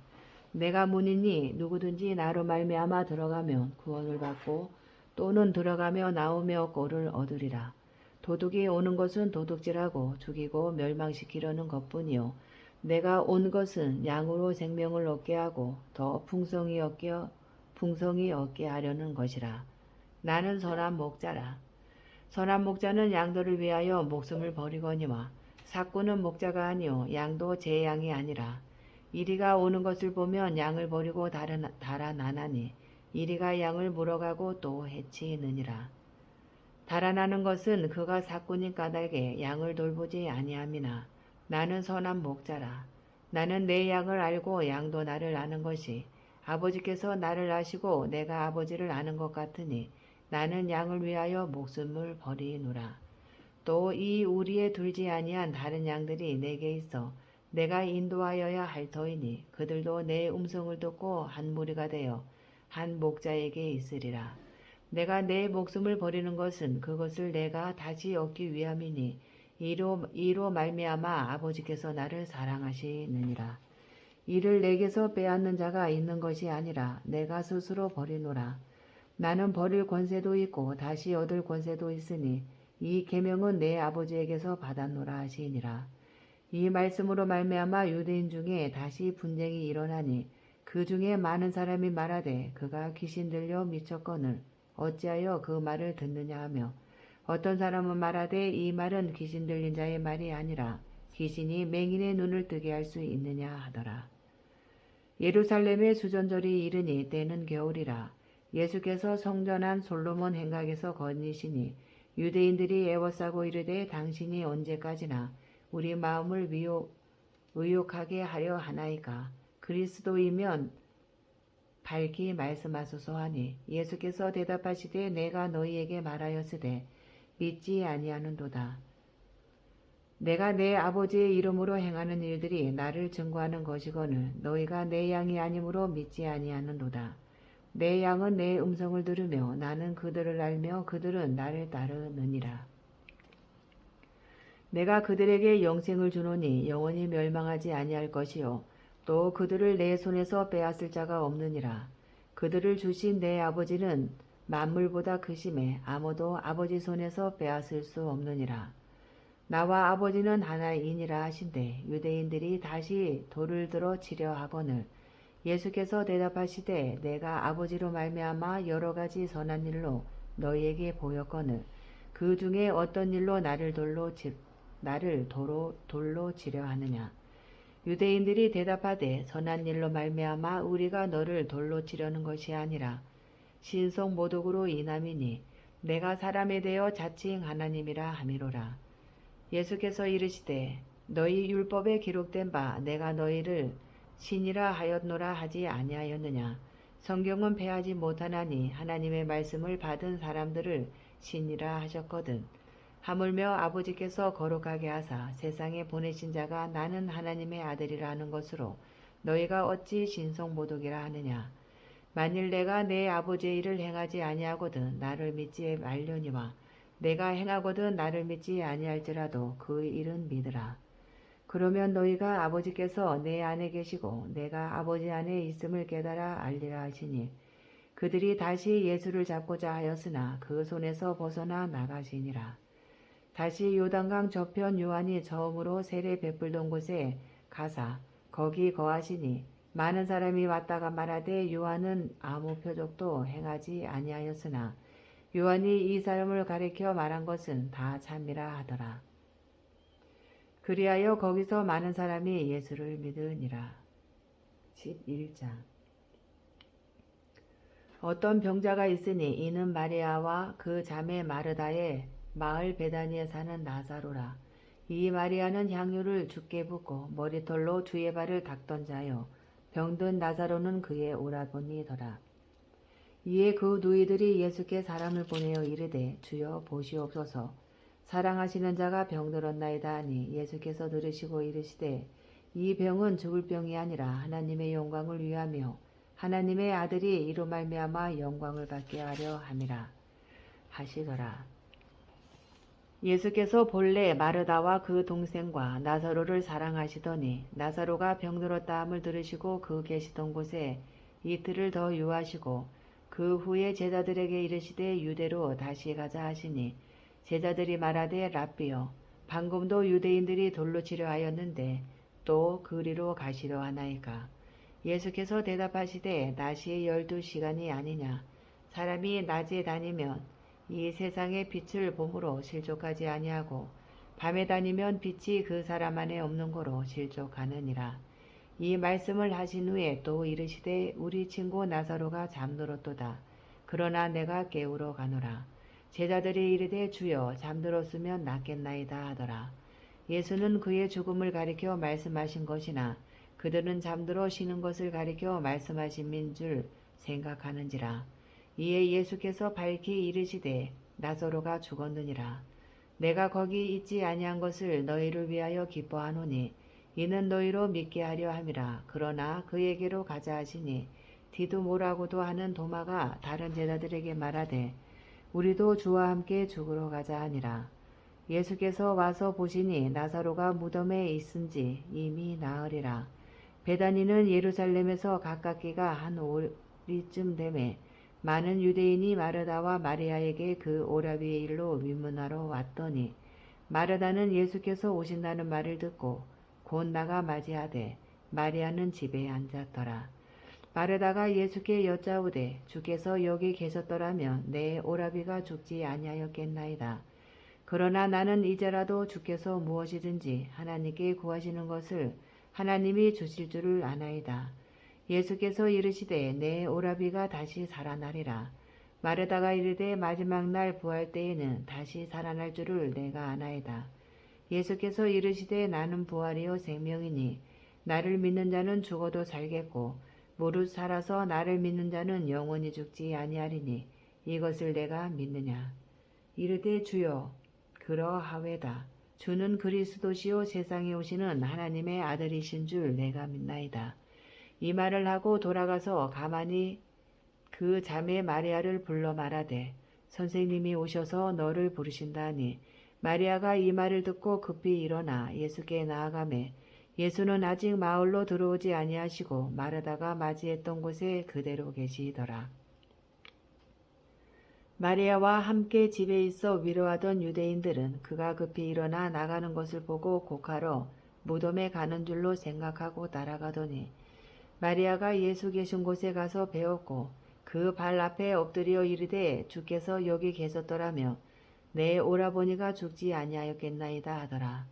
내가 문이니 누구든지 나로 말미암아 들어가면 구원을 받고 또는 들어가며 나오며 꼴을 얻으리라. 도둑이 오는 것은 도둑질하고 죽이고 멸망시키려는 것뿐이요 내가 온 것은 양으로 생명을 얻게 하고 더 풍성히 얻게 하려는 것이라. 나는 선한 목자라. 선한 목자는 양들을 위하여 목숨을 버리거니와 삭구는 목자가 아니요 양도 제 양이 아니라. 이리가 오는 것을 보면 양을 버리고 달아나나니 이리가 양을 물어가고 또 해치느니라. 달아나는 것은 그가 사꾼인 까닭에 양을 돌보지 아니함이나 나는 선한 목자라. 나는 내 양을 알고 양도 나를 아는 것이 아버지께서 나를 아시고 내가 아버지를 아는 것 같으니 나는 양을 위하여 목숨을 버리노라. 또 이 우리에 둘지 아니한 다른 양들이 내게 있어 내가 인도하여야 할 터이니 그들도 내 음성을 듣고 한 무리가 되어 한 목자에게 있으리라. 내가 내 목숨을 버리는 것은 그것을 내가 다시 얻기 위함이니 이로 말미암아 아버지께서 나를 사랑하시느니라. 이를 내게서 빼앗는 자가 있는 것이 아니라 내가 스스로 버리노라. 나는 버릴 권세도 있고 다시 얻을 권세도 있으니 이 계명은 내 아버지에게서 받았노라 하시니라. 이 말씀으로 말미암아 유대인 중에 다시 분쟁이 일어나니 그 중에 많은 사람이 말하되 그가 귀신 들려 미쳤거늘 어찌하여 그 말을 듣느냐 하며 어떤 사람은 말하되 이 말은 귀신 들린 자의 말이 아니라 귀신이 맹인의 눈을 뜨게 할 수 있느냐 하더라. 예루살렘의 수전절이 이르니 때는 겨울이라. 예수께서 성전 안 솔로몬 행각에서 거니시니 유대인들이 애워싸고 이르되 당신이 언제까지나 우리 마음을 의욕하게 하려 하나이까. 그리스도이면 밝히 말씀하소서 하니 예수께서 대답하시되 내가 너희에게 말하였으되 믿지 아니하는도다. 내가 내 아버지의 이름으로 행하는 일들이 나를 증거하는 것이거늘 너희가 내 양이 아니므로 믿지 아니하는도다. 내 양은 내 음성을 들으며 나는 그들을 알며 그들은 나를 따르느니라. 내가 그들에게 영생을 주노니 영원히 멸망하지 아니할 것이요 또 그들을 내 손에서 빼앗을 자가 없느니라. 그들을 주신 내 아버지는 만물보다 크심에 아무도 아버지 손에서 빼앗을 수 없느니라. 나와 아버지는 하나이니라 하신대 유대인들이 다시 돌을 들어 치려 하거늘 예수께서 대답하시되 내가 아버지로 말미암아 여러 가지 선한 일로 너희에게 보였거늘 그 중에 어떤 일로 나를 돌로 치려 하느냐. 유대인들이 대답하되 선한 일로 말미암아 우리가 너를 돌로 치려는 것이 아니라 신성 모독으로 인함이니 내가 사람에 대하여 자칭 하나님이라 함이로라. 예수께서 이르시되 너희 율법에 기록된 바 내가 너희를 신이라 하였노라 하지 아니하였느냐. 성경은 패하지 못하나니 하나님의 말씀을 받은 사람들을 신이라 하셨거든. 하물며 아버지께서 거룩하게 하사 세상에 보내신 자가 나는 하나님의 아들이라 하는 것으로 너희가 어찌 신성모독이라 하느냐. 만일 내가 내 아버지의 일을 행하지 아니하거든 나를 믿지 말려니와 내가 행하거든 나를 믿지 아니할지라도 그 일은 믿으라. 그러면 너희가 아버지께서 내 안에 계시고 내가 아버지 안에 있음을 깨달아 알리라 하시니 그들이 다시 예수를 잡고자 하였으나 그 손에서 벗어나 나가시니라. 다시 요단강 저편 요한이 처음으로 세례 베풀던 곳에 가사 거기 거하시니 많은 사람이 왔다가 말하되 요한은 아무 표적도 행하지 아니하였으나 요한이 이 사람을 가리켜 말한 것은 다 참이라 하더라. 그리하여 거기서 많은 사람이 예수를 믿으니라. 11장 어떤 병자가 있으니 이는 마리아와 그 자매 마르다의 마을 베다니에 사는 나사로라. 이 마리아는 향유를 주께 붓고 머리털로 주의 발을 닦던 자요 병든 나사로는 그의 오라버니더라. 이에 그 누이들이 예수께 사람을 보내어 이르되 주여 보시옵소서 사랑하시는 자가 병들었나이다 하니 예수께서 들으시고 이르시되 이 병은 죽을 병이 아니라 하나님의 영광을 위하며 하나님의 아들이 이로 말미암아 영광을 받게 하려 함이라 하시더라. 예수께서 본래 마르다와 그 동생과 나사로를 사랑하시더니 나사로가 병들었다 함을 들으시고 그 계시던 곳에 이틀을 더 유하시고 그 후에 제자들에게 이르시되 유대로 다시 가자 하시니 제자들이 말하되 랍비여 방금도 유대인들이 돌로 치려 하였는데 또 그리로 가시려 하나이까. 예수께서 대답하시되 낮이 12시간이 아니냐. 사람이 낮에 다니면 이 세상의 빛을 봄으로 실족하지 아니하고 밤에 다니면 빛이 그 사람 안에 없는 거로 실족하느니라. 이 말씀을 하신 후에 또 이르시되 우리 친구 나사로가 잠들었도다. 그러나 내가 깨우러 가노라. 제자들이 이르되 주여 잠들었으면 낫겠나이다 하더라. 예수는 그의 죽음을 가리켜 말씀하신 것이나 그들은 잠들어 쉬는 것을 가리켜 말씀하심인 줄 생각하는지라. 이에 예수께서 밝히 이르시되 나사로가 죽었느니라. 내가 거기 있지 아니한 것을 너희를 위하여 기뻐하노니 이는 너희로 믿게 하려 함이라. 그러나 그에게로 가자 하시니 디두모라고도 하는 도마가 다른 제자들에게 말하되 우리도 주와 함께 죽으러 가자 하니라. 예수께서 와서 보시니 나사로가 무덤에 있은지 이미 나으리라. 베다니는 예루살렘에서 가깝기가 한 오리쯤 되매 많은 유대인이 마르다와 마리아에게 그 오라비의 일로 위문하러 왔더니 마르다는 예수께서 오신다는 말을 듣고 곧 나가 맞이하되 마리아는 집에 앉았더라. 마르다가 예수께 여짜오되 주께서 여기 계셨더라면 내 오라비가 죽지 아니하였겠나이다. 그러나 나는 이제라도 주께서 무엇이든지 하나님께 구하시는 것을 하나님이 주실 줄을 아나이다. 예수께서 이르시되 내 오라비가 다시 살아나리라. 마르다가 이르되 마지막 날 부활 때에는 다시 살아날 줄을 내가 아나이다. 예수께서 이르시되 나는 부활이요 생명이니 나를 믿는 자는 죽어도 살겠고 무릇 살아서 나를 믿는 자는 영원히 죽지 아니하리니 이것을 내가 믿느냐. 이르되 주여 그러하외다. 주는 그리스도시요 세상에 오시는 하나님의 아들이신 줄 내가 믿나이다. 이 말을 하고 돌아가서 가만히 그 자매 마리아를 불러 말하되 선생님이 오셔서 너를 부르신다 하니 마리아가 이 말을 듣고 급히 일어나 예수께 나아가매 예수는 아직 마을로 들어오지 아니하시고 마르다가 맞이했던 곳에 그대로 계시더라. 마리아와 함께 집에 있어 위로하던 유대인들은 그가 급히 일어나 나가는 것을 보고 곡하러 무덤에 가는 줄로 생각하고 따라가더니 마리아가 예수 계신 곳에 가서 배웠고 그 발 앞에 엎드려 이르되 주께서 여기 계셨더라며 내 오라버니가 죽지 아니하였겠나이다 하더라.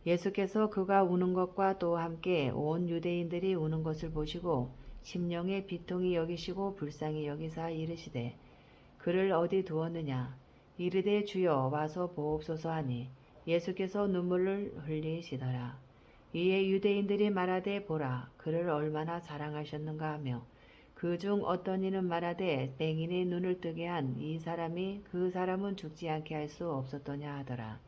예수께서 그가 우는 것과 또 함께 온 유대인들이 우는 것을 보시고 심령에 비통히 여기시고 불쌍히 여기사 이르시되 그를 어디 두었느냐. 이르되 주여 와서 보옵소서 하니 예수께서 눈물을 흘리시더라. 이에 유대인들이 말하되 보라 그를 얼마나 사랑하셨는가 하며 그 중 어떤 이는 말하되 맹인의 눈을 뜨게 한 이 사람이 그 사람은 죽지 않게 할 수 없었더냐 하더라.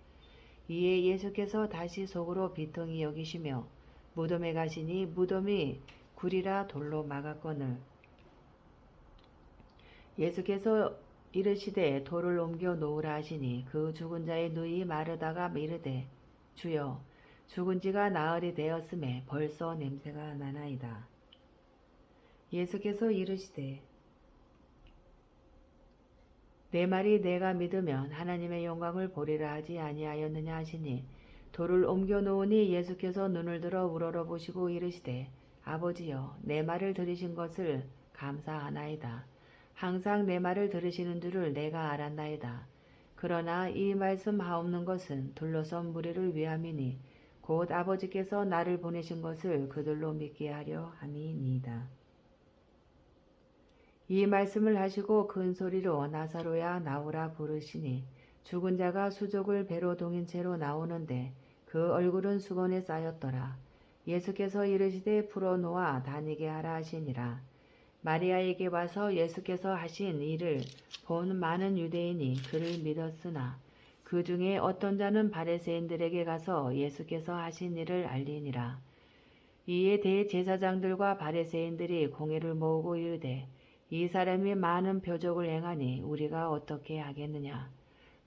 이에 예수께서 다시 속으로 비통히 여기시며 무덤에 가시니 무덤이 굴이라 돌로 막았거늘 예수께서 이르시되 돌을 옮겨 놓으라 하시니 그 죽은 자의 누이 마르다가 이르되 주여 죽은 지가 나흘이 되었음에 벌써 냄새가 나나이다. 예수께서 이르시되 내 말이 내가 믿으면 하나님의 영광을 보리라 하지 아니하였느냐 하시니 돌을 옮겨 놓으니 예수께서 눈을 들어 우러러보시고 이르시되 아버지여 내 말을 들으신 것을 감사하나이다. 항상 내 말을 들으시는 줄을 내가 알았나이다. 그러나 이 말씀 하옵는 것은 둘러선 무리를 위함이니 곧 아버지께서 나를 보내신 것을 그들로 믿게 하려 함이니이다. 이 말씀을 하시고 큰 소리로 나사로야 나오라 부르시니 죽은 자가 수족을 배로 동인 채로 나오는데 그 얼굴은 수건에 쌓였더라. 예수께서 이르시되 풀어놓아 다니게 하라 하시니라. 마리아에게 와서 예수께서 하신 일을 본 많은 유대인이 그를 믿었으나 그 중에 어떤 자는 바리새인들에게 가서 예수께서 하신 일을 알리니라. 이에 대제사장들과 바리새인들이 공회를 모으고 이르되 이 사람이 많은 표적을 행하니 우리가 어떻게 하겠느냐.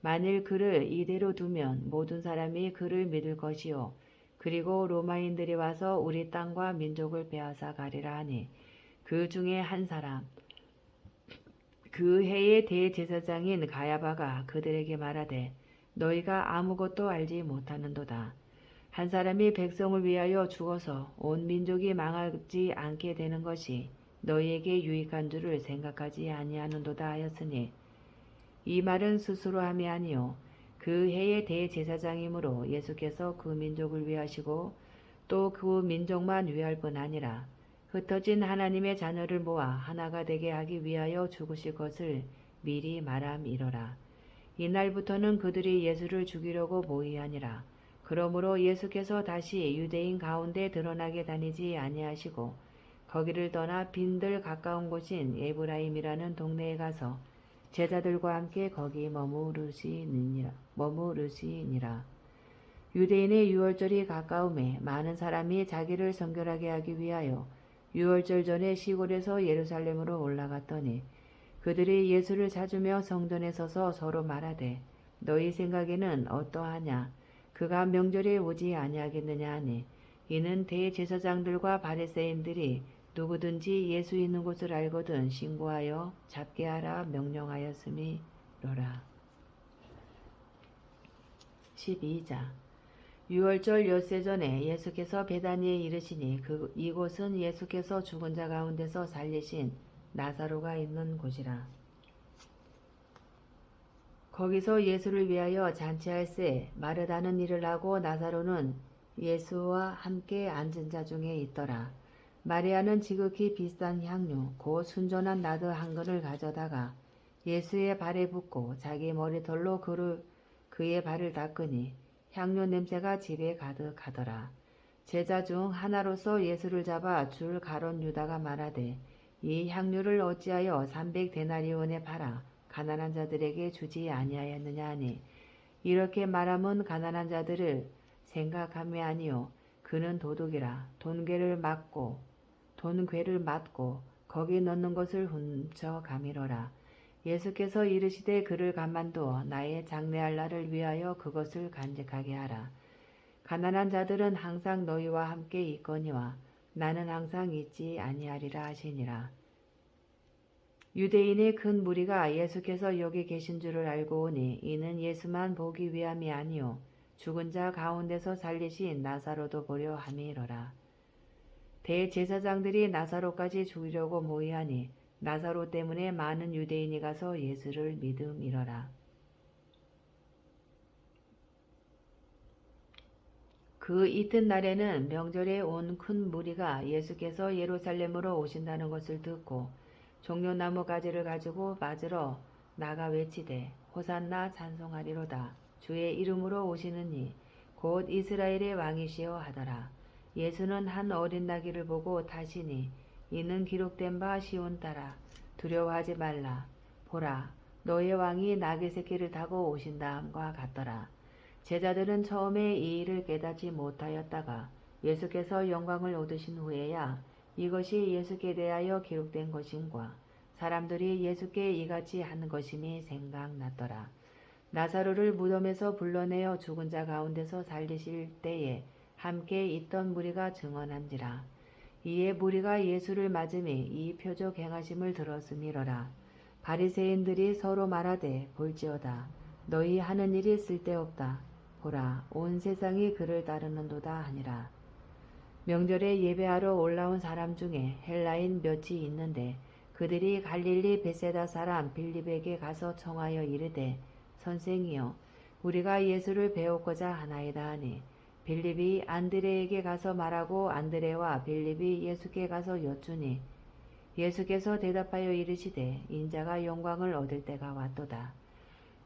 만일 그를 이대로 두면 모든 사람이 그를 믿을 것이요 그리고 로마인들이 와서 우리 땅과 민족을 빼앗아 가리라 하니 그 중에 한 사람 그 해의 대제사장인 가야바가 그들에게 말하되 너희가 아무것도 알지 못하는도다. 한 사람이 백성을 위하여 죽어서 온 민족이 망하지 않게 되는 것이 너희에게 유익한 줄을 생각하지 아니하는도다 하였으니 이 말은 스스로 함이 아니요 그 해의 대제사장이므로 예수께서 그 민족을 위하시고 또 그 민족만 위할 뿐 아니라 흩어진 하나님의 자녀를 모아 하나가 되게 하기 위하여 죽으실 것을 미리 말함이러라. 이날부터는 그들이 예수를 죽이려고 모의하니라. 그러므로 예수께서 다시 유대인 가운데 드러나게 다니지 아니하시고 거기를 떠나 빈들 가까운 곳인 에브라임이라는 동네에 가서 제자들과 함께 거기 머무르시니라. 유대인의 유월절이 가까움에 많은 사람이 자기를 성결하게 하기 위하여 유월절 전에 시골에서 예루살렘으로 올라갔더니 그들이 예수를 찾으며 성전에 서서 서로 말하되 너희 생각에는 어떠하냐 그가 명절에 오지 아니하겠느냐 하니 이는 대제사장들과 바리새인들이 누구든지 예수 있는 곳을 알거든 신고하여 잡게 하라 명령하였음이로라. 12장 유월절 엿새 전에 예수께서 베다니에 이르시니 이곳은 예수께서 죽은 자 가운데서 살리신 나사로가 있는 곳이라. 거기서 예수를 위하여 잔치할새 마르다는 일을 하고 나사로는 예수와 함께 앉은 자 중에 있더라. 마리아는 지극히 비싼 향료 곧 순전한 나드 한 근을 가져다가 예수의 발에 붓고 자기 머리털로 그의 발을 닦으니 향료 냄새가 집에 가득하더라. 제자 중 하나로서 예수를 잡아 줄 가론 유다가 말하되 이 향료를 어찌하여 300데나리온에 팔아 가난한 자들에게 주지 아니하였느냐 하니 이렇게 말함은 가난한 자들을 생각함이 아니요 그는 도둑이라 돈괴를 맞고 거기 넣는 것을 훔쳐가미러라. 예수께서 이르시되 그를 가만두어 나의 장래할 날을 위하여 그것을 간직하게 하라. 가난한 자들은 항상 너희와 함께 있거니와 나는 항상 있지 아니하리라 하시니라. 유대인의 큰 무리가 예수께서 여기 계신 줄을 알고 오니 이는 예수만 보기 위함이 아니요 죽은 자 가운데서 살리신 나사로도 보려 함이로라. 대제사장들이 나사로까지 죽이려고 모의하니 나사로 때문에 많은 유대인이 가서 예수를 믿음이러라. 그 이튿날에는 명절에 온 큰 무리가 예수께서 예루살렘으로 오신다는 것을 듣고 종려나무 가지를 가지고 맞으러 나가 외치되 호산나 찬송하리로다. 주의 이름으로 오시는 이 곧 이스라엘의 왕이시여 하더라. 예수는 한 어린 나귀를 보고 타시니 이는 기록된 바 시온 딸아 두려워하지 말라. 보라 너의 왕이 나귀 새끼를 타고 오신다 함과 같더라. 제자들은 처음에 이 일을 깨닫지 못하였다가 예수께서 영광을 얻으신 후에야 이것이 예수께 대하여 기록된 것임과 사람들이 예수께 이같이 하는 것임이 생각났더라. 나사로를 무덤에서 불러내어 죽은 자 가운데서 살리실 때에 함께 있던 무리가 증언한지라. 이에 무리가 예수를 맞음에 이 표적 행하심을 들었음이러라. 바리새인들이 서로 말하되 볼지어다. 너희 하는 일이 쓸데없다. 보라 온 세상이 그를 따르는도다 하니라. 명절에 예배하러 올라온 사람 중에 헬라인 몇이 있는데 그들이 갈릴리 베세다 사람 빌립에게 가서 청하여 이르되 선생이여 우리가 예수를 배우고자 하나이다 하니 빌립이 안드레에게 가서 말하고 안드레와 빌립이 예수께 가서 여쭈니 예수께서 대답하여 이르시되 인자가 영광을 얻을 때가 왔도다.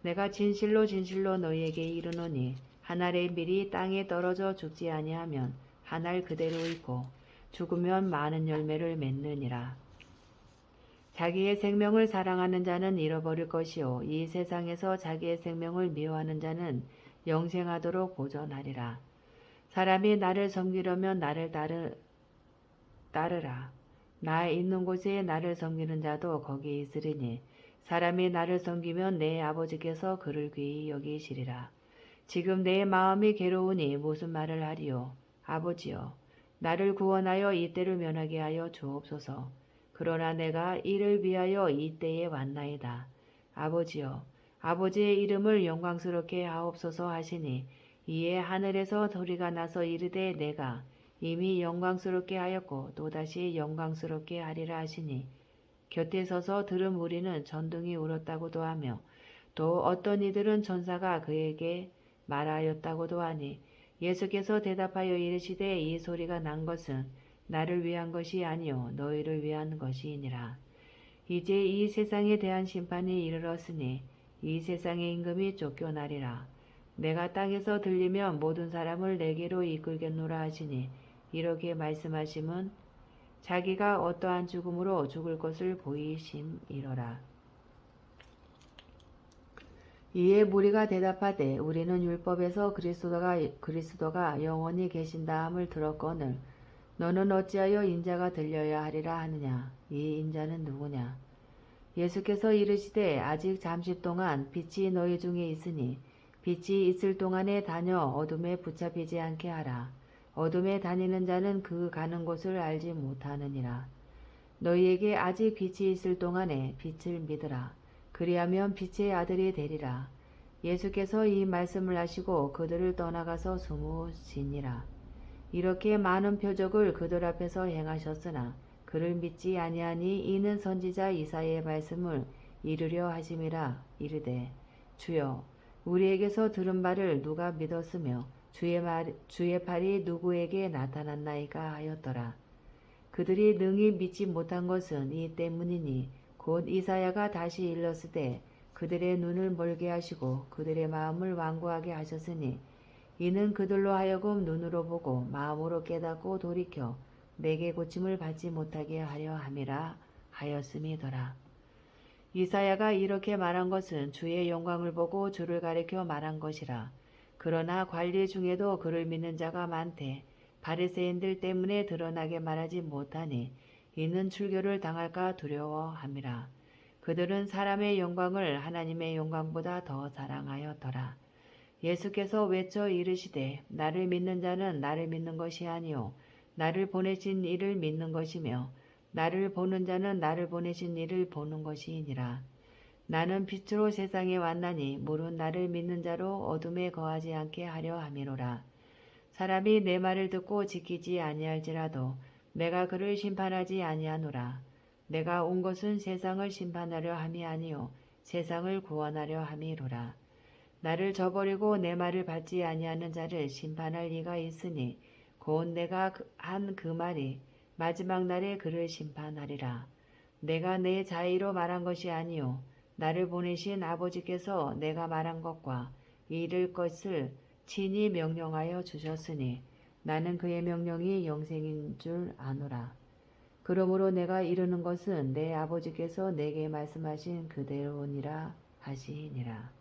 내가 진실로 진실로 너희에게 이르노니 한 알의 밀이 땅에 떨어져 죽지 아니하면 한 알 그대로 있고 죽으면 많은 열매를 맺느니라. 자기의 생명을 사랑하는 자는 잃어버릴 것이요 이 세상에서 자기의 생명을 미워하는 자는 영생하도록 보존하리라. 사람이 나를 섬기려면 나를 따르라. 나 있는 곳에 나를 섬기는 자도 거기 있으리니 사람이 나를 섬기면 내 아버지께서 그를 귀히 여기시리라. 지금 내 마음이 괴로우니 무슨 말을 하리요. 아버지여 나를 구원하여 이 때를 면하게 하여 주옵소서. 그러나 내가 이를 위하여 이 때에 왔나이다. 아버지여 아버지의 이름을 영광스럽게 하옵소서 하시니 이에 하늘에서 소리가 나서 이르되 내가 이미 영광스럽게 하였고 또다시 영광스럽게 하리라 하시니 곁에 서서 들은 무리는 전등이 울었다고도 하며 또 어떤 이들은 천사가 그에게 말하였다고도 하니 예수께서 대답하여 이르시되 이 소리가 난 것은 나를 위한 것이 아니요 너희를 위한 것이니라. 이제 이 세상에 대한 심판이 이르렀으니 이 세상의 임금이 쫓겨나리라. 내가 땅에서 들리면 모든 사람을 내게로 이끌겠노라 하시니 이렇게 말씀하심은 자기가 어떠한 죽음으로 죽을 것을 보이심이로라. 이에 무리가 대답하되 우리는 율법에서 그리스도가 영원히 계신다함을 들었거늘 너는 어찌하여 인자가 들려야 하리라 하느냐. 이 인자는 누구냐. 예수께서 이르시되 아직 잠시 동안 빛이 너희 중에 있으니 빛이 있을 동안에 다녀 어둠에 붙잡히지 않게 하라. 어둠에 다니는 자는 그 가는 곳을 알지 못하느니라. 너희에게 아직 빛이 있을 동안에 빛을 믿으라. 그리하면 빛의 아들이 되리라. 예수께서 이 말씀을 하시고 그들을 떠나가서 숨으시니라. 이렇게 많은 표적을 그들 앞에서 행하셨으나 그를 믿지 아니하니 이는 선지자 이사야의 말씀을 이루려 하심이라. 이르되 주여 우리에게서 들은 바를 누가 믿었으며 주의 팔이 누구에게 나타났나이까 하였더라. 그들이 능히 믿지 못한 것은 이 때문이니 곧 이사야가 다시 일렀으되 그들의 눈을 멀게 하시고 그들의 마음을 완고하게 하셨으니 이는 그들로 하여금 눈으로 보고 마음으로 깨닫고 돌이켜 내게 고침을 받지 못하게 하려 함이라 하였음이더라. 이사야가 이렇게 말한 것은 주의 영광을 보고 주를 가리켜 말한 것이라. 그러나 관리 중에도 그를 믿는 자가 많되 바리새인들 때문에 드러나게 말하지 못하니 이는 출교를 당할까 두려워함이라. 그들은 사람의 영광을 하나님의 영광보다 더 사랑하였더라. 예수께서 외쳐 이르시되 나를 믿는 자는 나를 믿는 것이 아니요 나를 보내신 이를 믿는 것이며 나를 보는 자는 나를 보내신 이를 보는 것이니라. 나는 빛으로 세상에 왔나니 물은 나를 믿는 자로 어둠에 거하지 않게 하려 함이로라. 사람이 내 말을 듣고 지키지 아니할지라도 내가 그를 심판하지 아니하노라. 내가 온 것은 세상을 심판하려 함이 아니요 세상을 구원하려 함이로라. 나를 저버리고 내 말을 받지 아니하는 자를 심판할 이가 있으니 곧 내가 한 그 말이 마지막 날에 그를 심판하리라. 내가 내 자의로 말한 것이 아니요 나를 보내신 아버지께서 내가 말한 것과 이를 것을 친히 명령하여 주셨으니 나는 그의 명령이 영생인 줄 아노라. 그러므로 내가 이르는 것은 내 아버지께서 내게 말씀하신 그대로니라 하시니라.